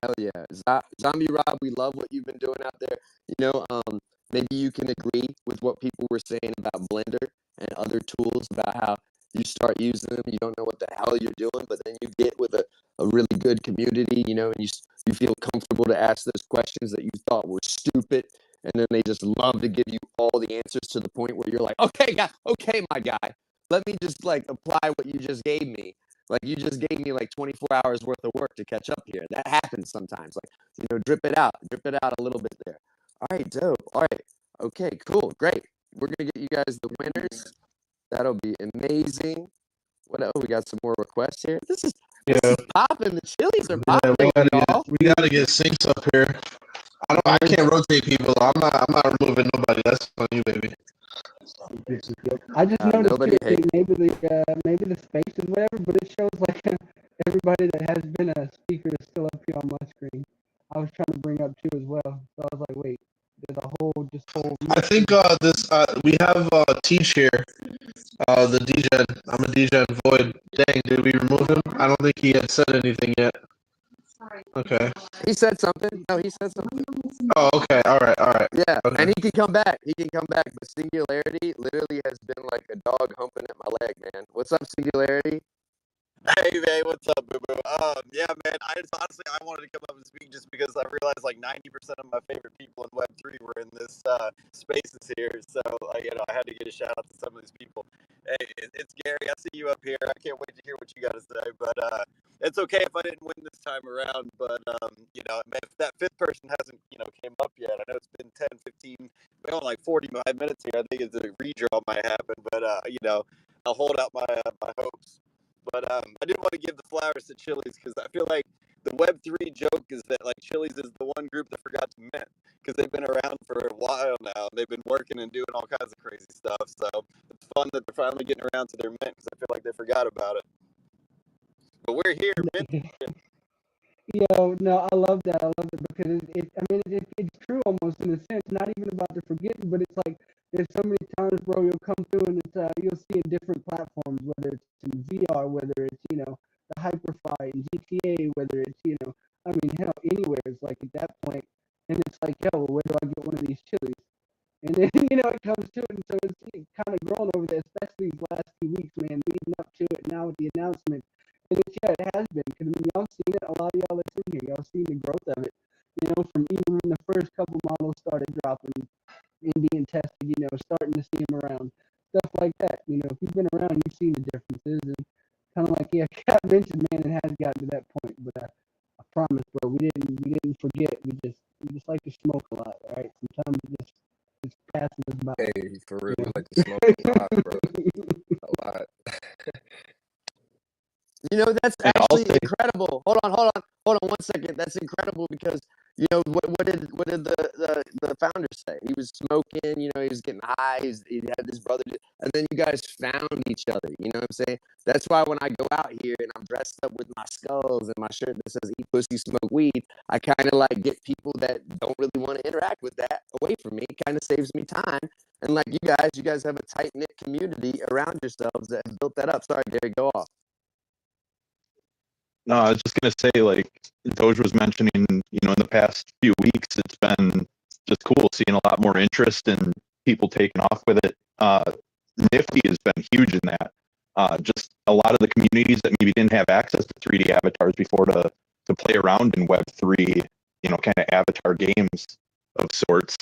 Hell yeah. Zombie Rob, we love what you've been doing out there. Maybe you can agree with what people were saying about Blender and other tools, about how you start using them, you don't know what the hell you're doing, but then you get with a really good community, and you feel comfortable to ask those questions that you thought were stupid, and then they just love to give you all the answers to the point where you're like, okay, my guy, let me just like apply what you just gave me. Like you just gave me like 24 hours worth of work to catch up here. That happens sometimes. Like, drip it out a little bit there. All right, dope. All right. Okay, cool. Great. We're going to get you guys the winners. That'll be amazing. What else? We got some more requests here. This is popping. The chilies are popping, y'all. We gotta get sinks up here. I can't rotate people. I'm not removing nobody. That's on you, baby. I just noticed nobody too, hates. maybe the space is whatever, but it shows like everybody that has been a speaker is still up here on my screen. I was trying to bring up two as well, so I was like, wait, there's a whole. I think we have Teach here, the DJ. I'm a DJ Void. Dang, did we remove him? I don't think he had said anything yet. Okay. He said something. No, he said something. Oh, okay. All right. Yeah, Okay. and he can come back. But Singularity literally has been like a dog humping at my leg, man. What's up, Singularity? Hey man, what's up, Boo Boo? Yeah, man. Honestly I wanted to come up and speak just because I realized like 90% of my favorite people in Web3 were in this spaces here. So I had to get a shout out to some of these people. Hey, it's Gary. I see you up here. I can't wait to hear what you got to say. But it's okay if I didn't win this time around. But if that fifth person hasn't came up yet, I know it's been 10, 15, well, like 45 minutes here. I think it's a redraw might happen. But I'll hold out my hopes. But I did want to give the flowers to CHILIZ because I feel like the Web3 joke is that like CHILIZ is the one group that forgot to mint because they've been around for a while now. They've been working and doing all kinds of crazy stuff. So it's fun that they're finally getting around to their mint because I feel like they forgot about it. But we're here minting. Yo, no, I love that. I love it because it's true almost in a sense. Not even about the forgetting, but it's like there's so many times, bro. You'll come through and it's you'll see in different platforms, whether it's in VR, whether it's the Hyperfly in GTA, whether it's hell anywhere. It's like at that point, and it's like yo, well, where do I get one of these chilies? And then it comes to it, and so it's kind of grown over there, especially these last few weeks, man, leading up to it. Now with the announcement. And it has been, because y'all seen it, a lot of y'all that's in here, y'all seen the growth of it, from even when the first couple models started dropping and being tested, starting to see them around, stuff like that. If you've been around, you've seen the differences, and kind of like, Kat mentioned, man, it has gotten to that point, but I promise, bro, we didn't forget, we just like to smoke a lot, all right? Sometimes it just passes us by. Hey, for real, we like to smoke a lot, bro. A lot. That's And I'll actually say, incredible. Hold on 1 second. That's incredible because what did the founder say? He was smoking, he was getting high, he had his brother, and then you guys found each other. You know what I'm saying? That's why when I go out here and I'm dressed up with my skulls and my shirt that says "Eat pussy, smoke weed," I kind of like get people that don't really want to interact with that away from me. It kind of saves me time. And like you guys have a tight knit community around yourselves that have built that up. Sorry, Gary, go off. no, I was just gonna say, like Doge was mentioning, in the past few weeks, it's been just cool seeing a lot more interest and people taking off with it. Nifty has been huge in that. Just a lot of the communities that maybe didn't have access to 3D avatars before to play around in Web3, kind of avatar games of sorts.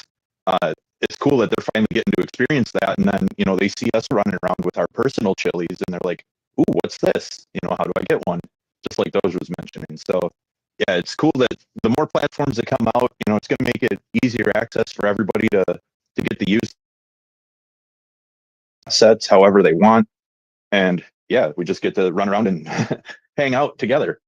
It's cool that they're finally getting to experience that, and then they see us running around with our personal chilies, and they're like, "Ooh, what's this? How do I get one?" Just like Doge was mentioning. So yeah, it's cool that the more platforms that come out, it's going to make it easier access for everybody to get the use sets however they want. And yeah, we just get to run around and hang out together.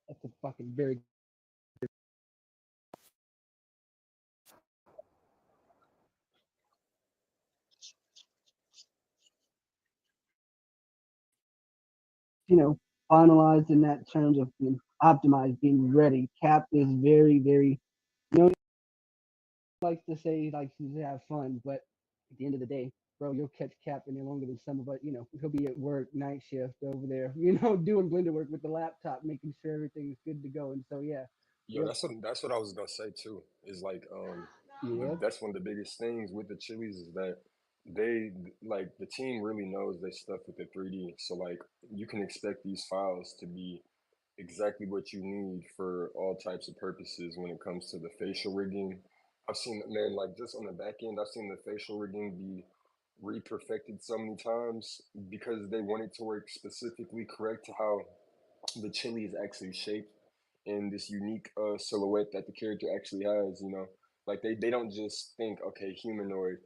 That's a fucking very finalized in that terms of optimized, being ready. Cap is very, very, likes to say he likes to have fun, but at the end of the day, bro, you'll catch Cap any longer than some of us. He'll be at work, night shift over there, doing blender work with the laptop, making sure everything's good to go. And so, yeah. Yo, that's what I was gonna say too. Is like that's one of the biggest things with the CHILIZ is that they like the team really knows their stuff with the 3D. So like you can expect these files to be exactly what you need for all types of purposes when it comes to the facial rigging. I've seen, man, like just on the back end, I've seen the facial rigging be re-perfected so many times because they want it to work specifically correct to how the chili is actually shaped in this unique silhouette that the character actually has. Like they don't just think, okay, humanoid.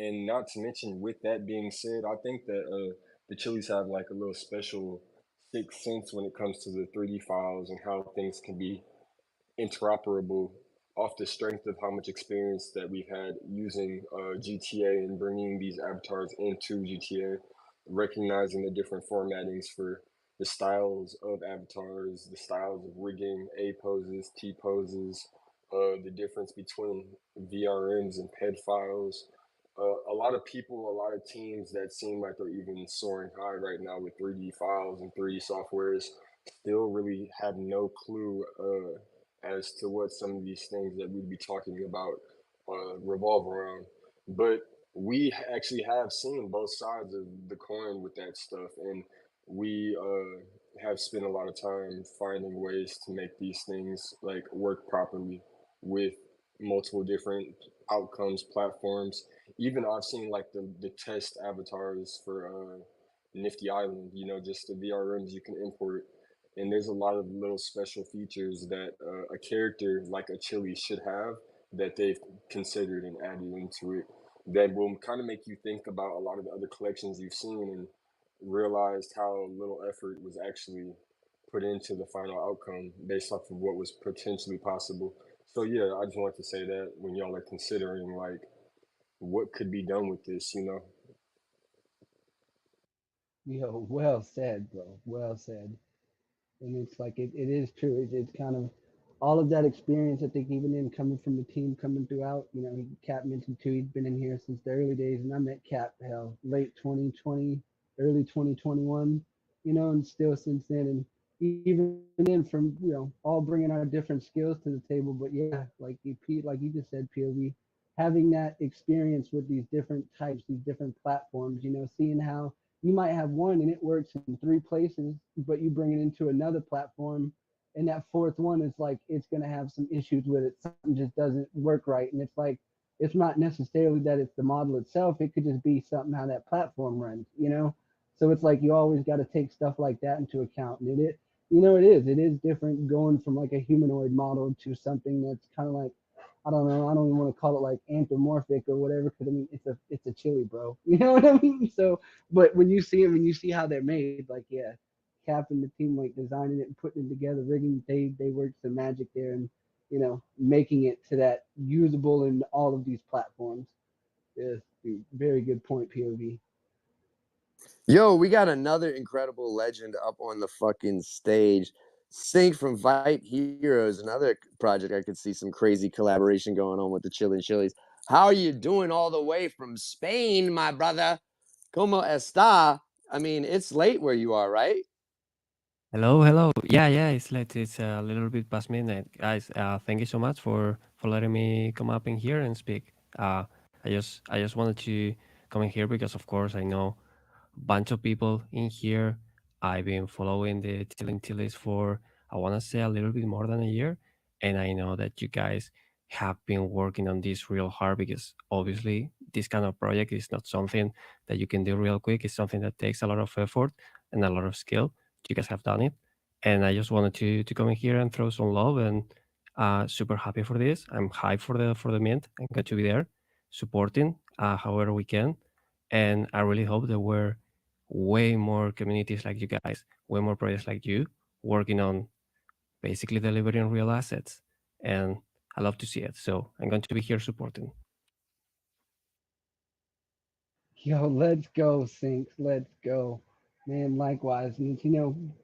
And not to mention, with that being said, I think that the chilies have like a little special sixth sense when it comes to the 3D files and how things can be interoperable off the strength of how much experience that we've had using GTA and bringing these avatars into GTA, recognizing the different formattings for the styles of avatars, the styles of rigging, A poses, T poses, the difference between VRMs and PED files. A lot of people, a lot of teams that seem like they're even soaring high right now with 3D files and 3D softwares still really have no clue as to what some of these things that we'd be talking about revolve around. But we actually have seen both sides of the coin with that stuff, and we have spent a lot of time finding ways to make these things like work properly with multiple different outcomes, platforms. Even I've seen like the test avatars for Nifty Island, you know, just the VRMs you can import. And there's a lot of little special features that a character like a Chili should have that they've considered and added into it that will kind of make you think about a lot of the other collections you've seen and realized how little effort was actually put into the final outcome based off of what was potentially possible. So yeah, I just wanted to say that when y'all are considering like what could be done with this, you know. Yo, well said, bro. Well said. And it's like it is true. It's kind of all of that experience. I think even in coming from the team, coming throughout. You know, Cap mentioned too. He's been in here since the early days, and I met Cap hell late 2020, early 2021. You know, and still since then, and even then from all bringing our different skills to the table. But yeah, like you just said, POV, having that experience with these different types, these different platforms. You know, seeing how you might have one and it works in three places, but you bring it into another platform, and that fourth one is like it's gonna have some issues with it. Something just doesn't work right, and it's like it's not necessarily that it's the model itself. It could just be something how that platform runs, you know. So it's like you always got to take stuff like that into account, and it is different going from like a humanoid model to something that's kind of like I don't know. I don't even want to call it like anthropomorphic or whatever, because I mean it's a chili, bro. You know what I mean? So, but when you see them and you see how they're made, like yeah, Cap and the team like designing it and putting it together, rigging, they worked some magic there, and making it to that usable in all of these platforms. Yes, dude, very good point, POV. Yo, we got another incredible legend up on the fucking stage. Sync from Vipe Heroes, another project I could see some crazy collaboration going on with the ChillingChiliz. How are you doing all the way from Spain, my brother? ¿Cómo está? I mean, it's late where you are, right? Hello, hello. Yeah, it's late. It's a little bit past midnight, guys. Thank you so much for letting me come up in here and speak. I just wanted to come in here because, of course, I know a bunch of people in here. I've been following the ChillingChiliz for I want to say a little bit more than a year, and I know that you guys have been working on this real hard because obviously this kind of project is not something that you can do real quick. It's something that takes a lot of effort and a lot of skill. You guys have done it, and I just wanted to come in here and throw some love, and super happy for this. I'm hyped for the mint. I'm going to be there supporting however we can, and I really hope that we're way more communities like you guys, way more projects like you working on basically delivering real assets, and I love to see it. So I'm going to be here supporting. Yo, let's go, Sinks. Let's go. Man, likewise. And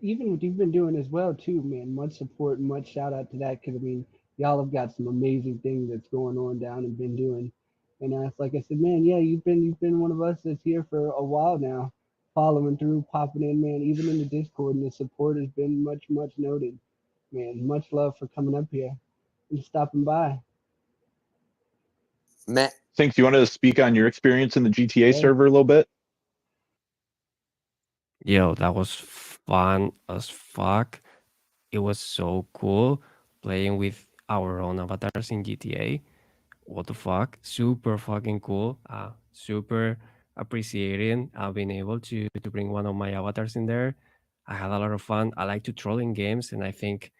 even what you've been doing as well too, man. Much support and much shout out to that, because I mean, y'all have got some amazing things that's going on down and been doing. And it's like I said, man, yeah, you've been one of us that's here for a while now, following through, popping in, man, even in the Discord, and the support has been much noted. Man, much love for coming up here and stopping by. Matt, Thanks. You want to speak on your experience in the GTA Yeah. server a little bit? Yo, that was fun as fuck. It was so cool playing with our own avatars in GTA. What the fuck? Super fucking cool. Super appreciating being able to bring one of my avatars in there. I had a lot of fun. I like to troll in games, and I think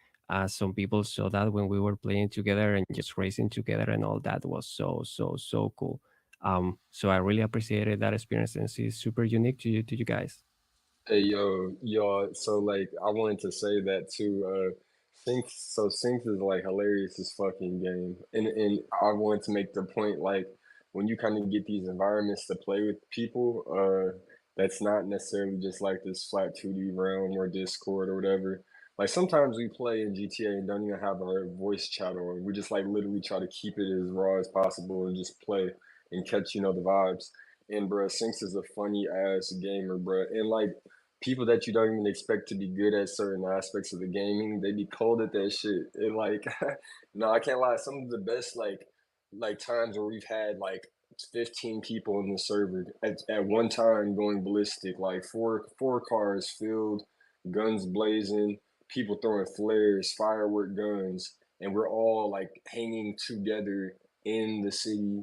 some people saw that when we were playing together and just racing together, and all that was so cool. So I really appreciated that experience, and it's super unique to you guys. Hey yo, y'all. So like, I wanted to say that too. Sync. So Sync is like hilarious as fucking game, and I wanted to make the point like when you kind of get these environments to play with people, that's not necessarily just like this flat 2D realm or Discord or whatever. Like sometimes we play in GTA and don't even have our voice chat on. We just like literally try to keep it as raw as possible and just play and catch the vibes. And bruh, Sinks is a funny ass gamer, bruh, and like people that you don't even expect to be good at certain aspects of the gaming, they be cold at that shit. And like, no, I can't lie. Some of the best like times where we've had like 15 people in the server at one time going ballistic, like four cars filled, guns blazing, people throwing flares, firework guns, and we're all like hanging together in the city,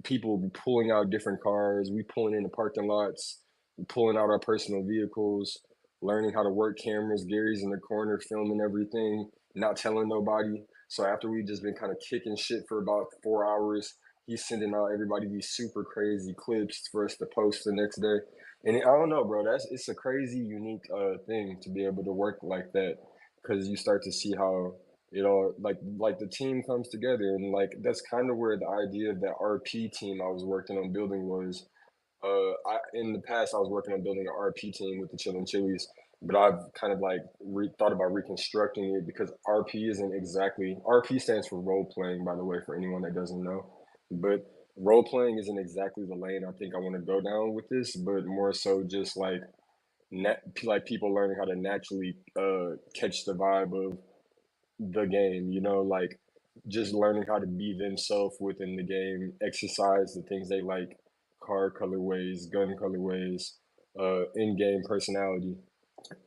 people pulling out different cars, we pulling in the parking lots, pulling out our personal vehicles, learning how to work cameras. Gary's in the corner filming everything, not telling nobody. So after we just been kind of kicking shit for about 4 hours, he's sending out everybody these super crazy clips for us to post the next day. And I don't know, bro. It's a crazy, unique thing to be able to work like that, because you start to see how like the team comes together, and like that's kind of where the idea of that RP team I was working on building was. In the past I was working on building an RP team with the ChillingChiliz, but I've kind of like thought about reconstructing it, because RP isn't exactly RP stands for role playing, by the way, for anyone that doesn't know. But role playing isn't exactly the lane I think I want to go down with this, but more so just like like people learning how to naturally catch the vibe of the game, like just learning how to be themselves within the game, exercise the things they like, car colorways, gun colorways, in-game personality.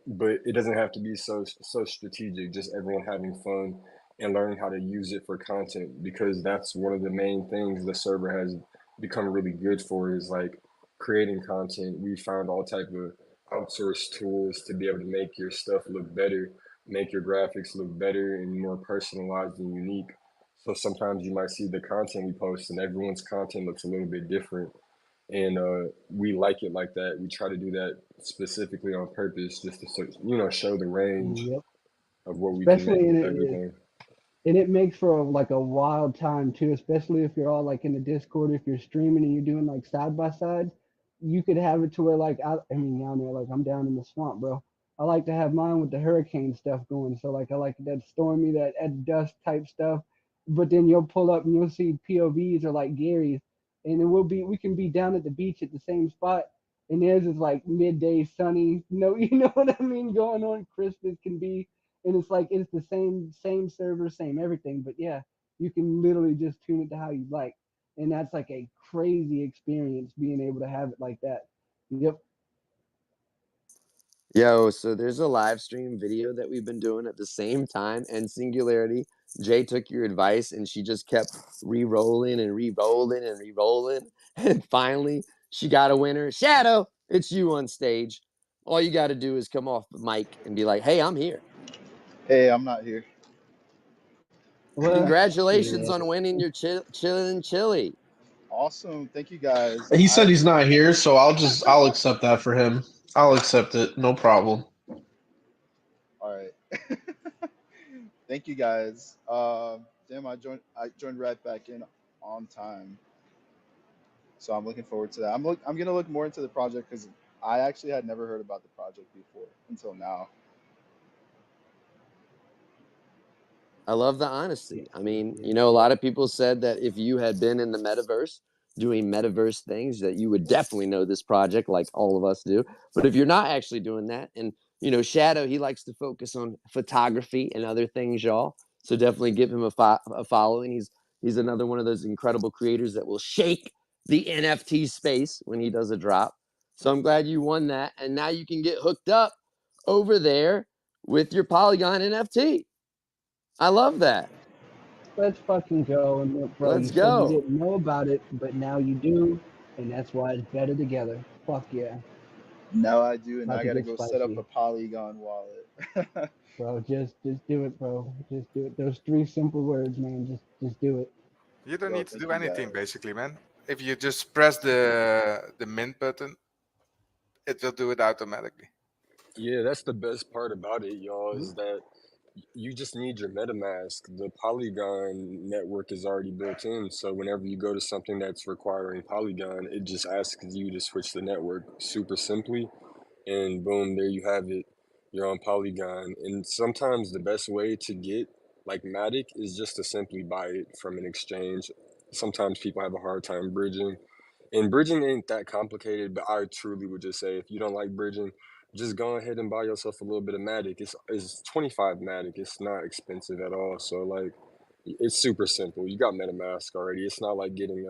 But it doesn't have to be so strategic, just everyone having fun and learning how to use it for content, because that's one of the main things the server has become really good for, is like creating content. We found all type of outsourced tools to be able to make your stuff look better, make your graphics look better and more personalized and unique. So sometimes you might see the content we post and everyone's content looks a little bit different, and we like it like that. We try to do that specifically on purpose, just to show the range Yep. of what we can make Especially in with it, everything. and it makes for like a wild time too, especially if you're all like in the Discord. If you're streaming and you're doing like side by sides, you could have it to where like I mean down there, like I'm down in the swamp, bro. I like to have mine with the hurricane stuff going. So like I like that stormy, that at dusk type stuff. But then you'll pull up and you'll see POVs or like Gary's, and then we can be down at the beach at the same spot, and theirs is like midday sunny. No, you know what I mean, going on crisp as can be, and it's like it's the same server, same everything. But yeah, you can literally just tune it to how you like, and that's like a crazy experience being able to have it like that. Yep. Yo, so there's a live stream video that we've been doing at the same time, and Singularity, Jay took your advice and she just kept re-rolling and re-rolling and re-rolling. And finally, she got a winner. Shadow, it's you on stage. All you got to do is come off the mic and be like, hey, I'm here. Hey, I'm not here. Well, Congratulations yeah. on winning your Chillin' Chili. Awesome. Thank you guys. He said he's not here, so I'll accept that for him. I'll accept it, no problem. All right. Thank you guys. Damn, I joined right back in on time. So I'm looking forward to that. I'm gonna look more into the project because I actually had never heard about the project before until now. I love the honesty. I mean, a lot of people said that if you had been in the metaverse doing metaverse things, that you would definitely know this project like all of us do. But if you're not actually doing that, and Shadow, he likes to focus on photography and other things, y'all. So definitely give him a following. He's another one of those incredible creators that will shake the NFT space when he does a drop. So I'm glad you won that, and now you can get hooked up over there with your Polygon NFT. I love that. Let's fucking go. And look, bro, you Let's said you go. didn't know about it, but now you do, and that's why it's better together. Fuck yeah. Now I do, and now About I to gotta get go set up a spicy. Polygon wallet. Bro, just do it, bro. Just do it. Those three simple words, man. Just do it. You don't Bro, need to thank do you anything, guys. basically, man. If you just press the mint button, it will do it automatically. Yeah, that's the best part about it, y'all, is that you just need your MetaMask. The Polygon network is already built in, so whenever you go to something that's requiring Polygon, it just asks you to switch the network super simply, and boom, there you have it. You're on Polygon. And sometimes the best way to get like Matic is just to simply buy it from an exchange. Sometimes people have a hard time bridging. And bridging ain't that complicated, but I truly would just say if you don't like bridging, just go ahead and buy yourself a little bit of Matic. It's 25 Matic. It's not expensive at all. So like it's super simple. You got MetaMask already. It's not like getting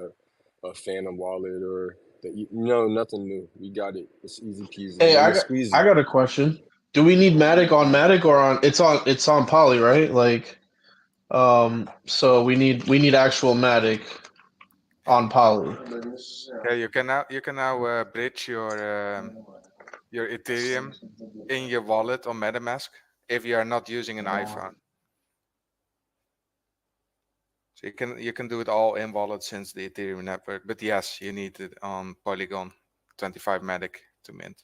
a Phantom wallet or nothing new. We got it. It's easy peasy, Hey, lemon squeezy. I got a question. Do we need Matic on Matic or on it's on Poly, right? Like so we need actual Matic on Poly. Yeah, you can now bridge your Ethereum in your wallet on MetaMask if you are not using an iPhone. So you can do it all in wallet since the Ethereum network. But yes, you need it on Polygon 25 Matic to mint.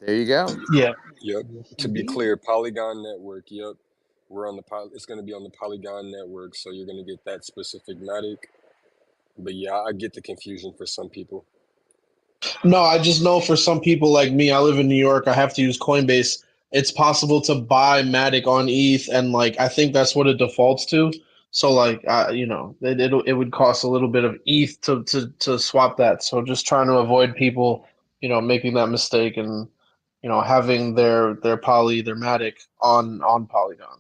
There you go. Yeah. Yep. Yes, To be indeed. clear, Polygon network. Yep. We're on the It's going to be on the Polygon network, so you're going to get that specific Matic. But yeah, I get the confusion for some people. No, I just know for some people like me, I live in New York, I have to use Coinbase. It's possible to buy Matic on ETH, and like I think that's what it defaults to. So like it would cost a little bit of ETH to swap that. So just trying to avoid people, making that mistake and having their Matic on Polygon.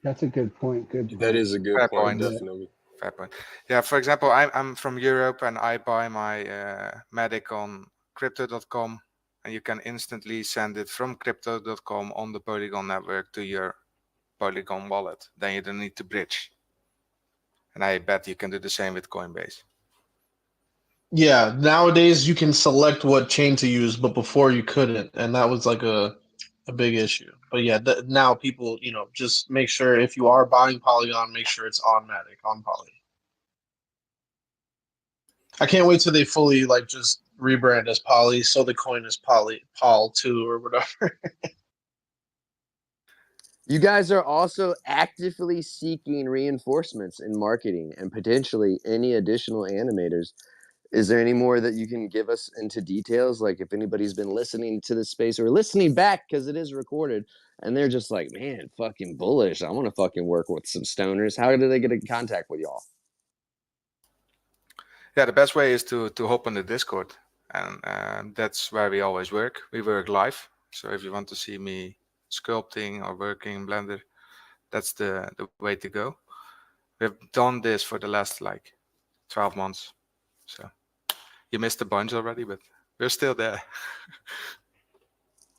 That's a good point. Good That point. is a good Fair point, point. definitely. Fair point. Yeah, for example, I'm from Europe and I buy my Matic on crypto.com, and you can instantly send it from crypto.com on the Polygon network to your Polygon wallet. Then you don't need to bridge. And I bet you can do the same with Coinbase. Yeah, nowadays you can select what chain to use, but before you couldn't, and that was like a big issue. But yeah, now people, just make sure if you are buying Polygon, make sure it's on Matic, on Poly. I can't wait till they fully like just rebrand as Poly, so the coin is Pol 2 or whatever. You guys are also actively seeking reinforcements in marketing and potentially any additional animators. Is there any more that you can give us into details? Like if anybody's been listening to this space or listening back because it is recorded and they're just like, man, fucking bullish. I want to fucking work with some stoners. How do they get in contact with y'all? Yeah, the best way is to hop on the Discord. And that's where we always work. We work live. So if you want to see me sculpting or working in Blender, that's the way to go. We've done this for the last like 12 months. So you missed a bunch already, but we're still there.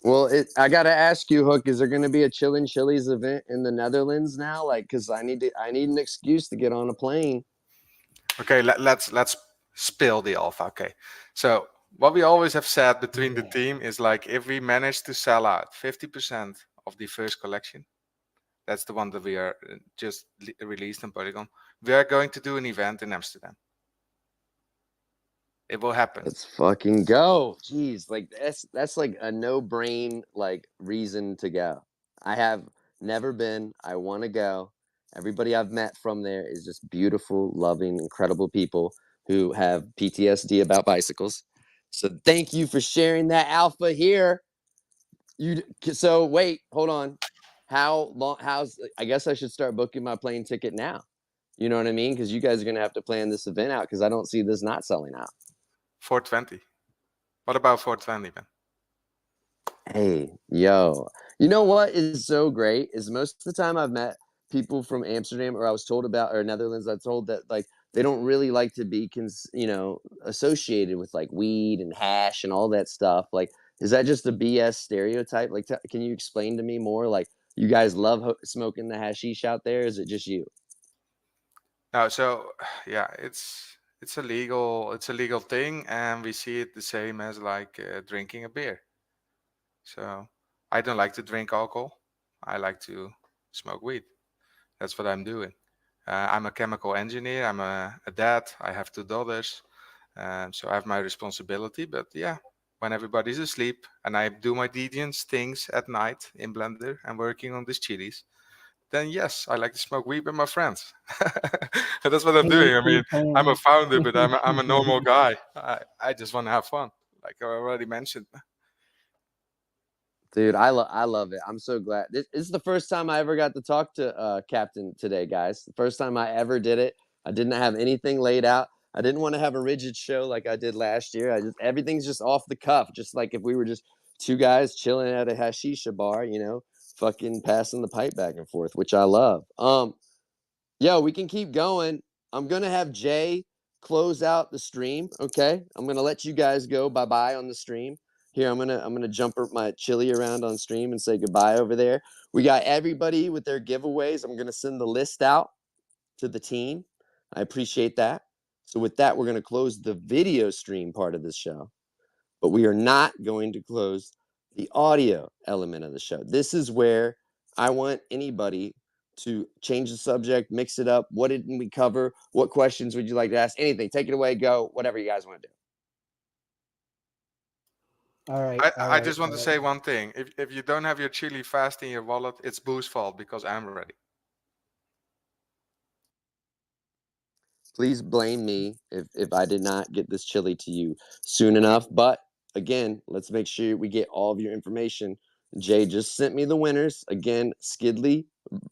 Well, I gotta ask you, Hook. Is there going to be a ChillingChiliz event in the Netherlands now? Like, cause I need an excuse to get on a plane. Okay, let's spill the alpha. Okay, so what we always have said between the team is like if we manage to sell out 50% of the first collection, that's the one that we are just released on Polygon. We are going to do an event in Amsterdam. It will happen. Let's fucking go. Jeez, like that's like a no-brain like reason to go. I have never been. I want to go. Everybody I've met from there is just beautiful, loving, incredible people who have PTSD about bicycles. So thank you for sharing that alpha here. So wait, hold on. How long? I guess I should start booking my plane ticket now. You know what I mean? Because you guys are gonna have to plan this event out because I don't see this not selling out. 420. What about 420, man? Hey, yo. You know what is so great is most of the time I've met people from Amsterdam or I was told about or Netherlands, I told that like they don't really like to be associated with like weed and hash and all that stuff. Like, is that just a BS stereotype? Like, can you explain to me more? Like, you guys love smoking the hashish out there? Is it just you? No, so yeah, it's a legal thing, and we see it the same as like drinking a beer. So I don't like to drink alcohol. I like to smoke weed. That's what I'm doing. I'm a chemical engineer. I'm a dad. I have 2 daughters. So I have my responsibility. But yeah, when everybody's asleep and I do my deviant things at night in Blender and working on these CHILIZ, then yes, I like to smoke weed with my friends. And that's what I'm doing. I mean, I'm a founder, but I'm a normal guy. I just want to have fun, like I already mentioned. Dude, I love it. I'm so glad. This is the first time I ever got to talk to Captain today, guys. The first time I ever did it. I didn't have anything laid out. I didn't want to have a rigid show like I did last year. Everything's just off the cuff, just like if we were just 2 guys chilling at a hashisha bar, fucking passing the pipe back and forth, which I love. Yo, we can keep going. I'm gonna have Jay close out the stream. Okay, I'm gonna let you guys go bye-bye on the stream. Here, I'm gonna jump my chili around on stream and say goodbye over there. We got everybody with their giveaways. I'm gonna send the list out to the team. I appreciate that. So with that, we're gonna close the video stream part of this show, but we are not going to close the audio element of the show. This is where I want anybody to change the subject, mix it up. What didn't we cover? What questions would you like to ask? Anything. Take it away. Go. Whatever you guys want to do. All right. I just want to say one thing. If you don't have your chili fast in your wallet, it's Boo's fault because I'm ready. Please blame me if I did not get this chili to you soon enough. But again, let's make sure we get all of your information. Jay just sent me the winners. Again, Skidley,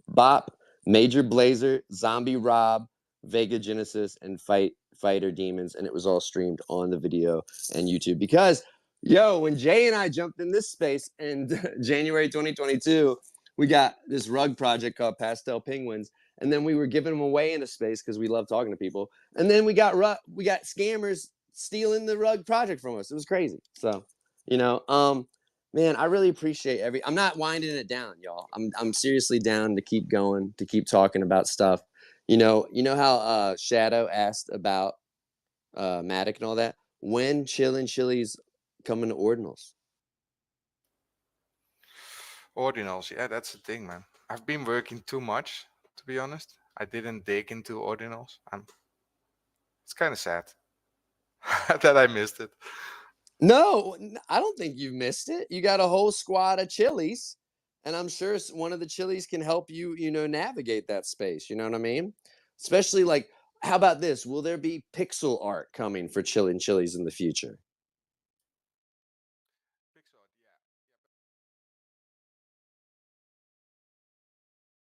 Bop, Major Blazer, Zombie Rob, Vega Genesis, and Fighter Demons. And it was all streamed on the video and YouTube. Because, yo, when Jay and I jumped in this space in January 2022, we got this rug project called Pastel Penguins. And then we were giving them away in a space because we love talking to people. And then we got scammers stealing the rug project from us. It was crazy. So, you know, man, I really appreciate I'm not winding it down, y'all. I'm seriously down to keep going, to keep talking about stuff. You know how Shadow asked about Matic and all that? When ChillingChiliz coming to Ordinals? Ordinals, yeah, that's the thing, man. I've been working too much, to be honest. I didn't dig into Ordinals. It's kind of sad that I missed it. No, I don't think you missed it. You got a whole squad of chilies, and I'm sure one of the chilies can help you, navigate that space. You know what I mean? Especially like, how about this? Will there be pixel art coming for ChillingChiliz in the future?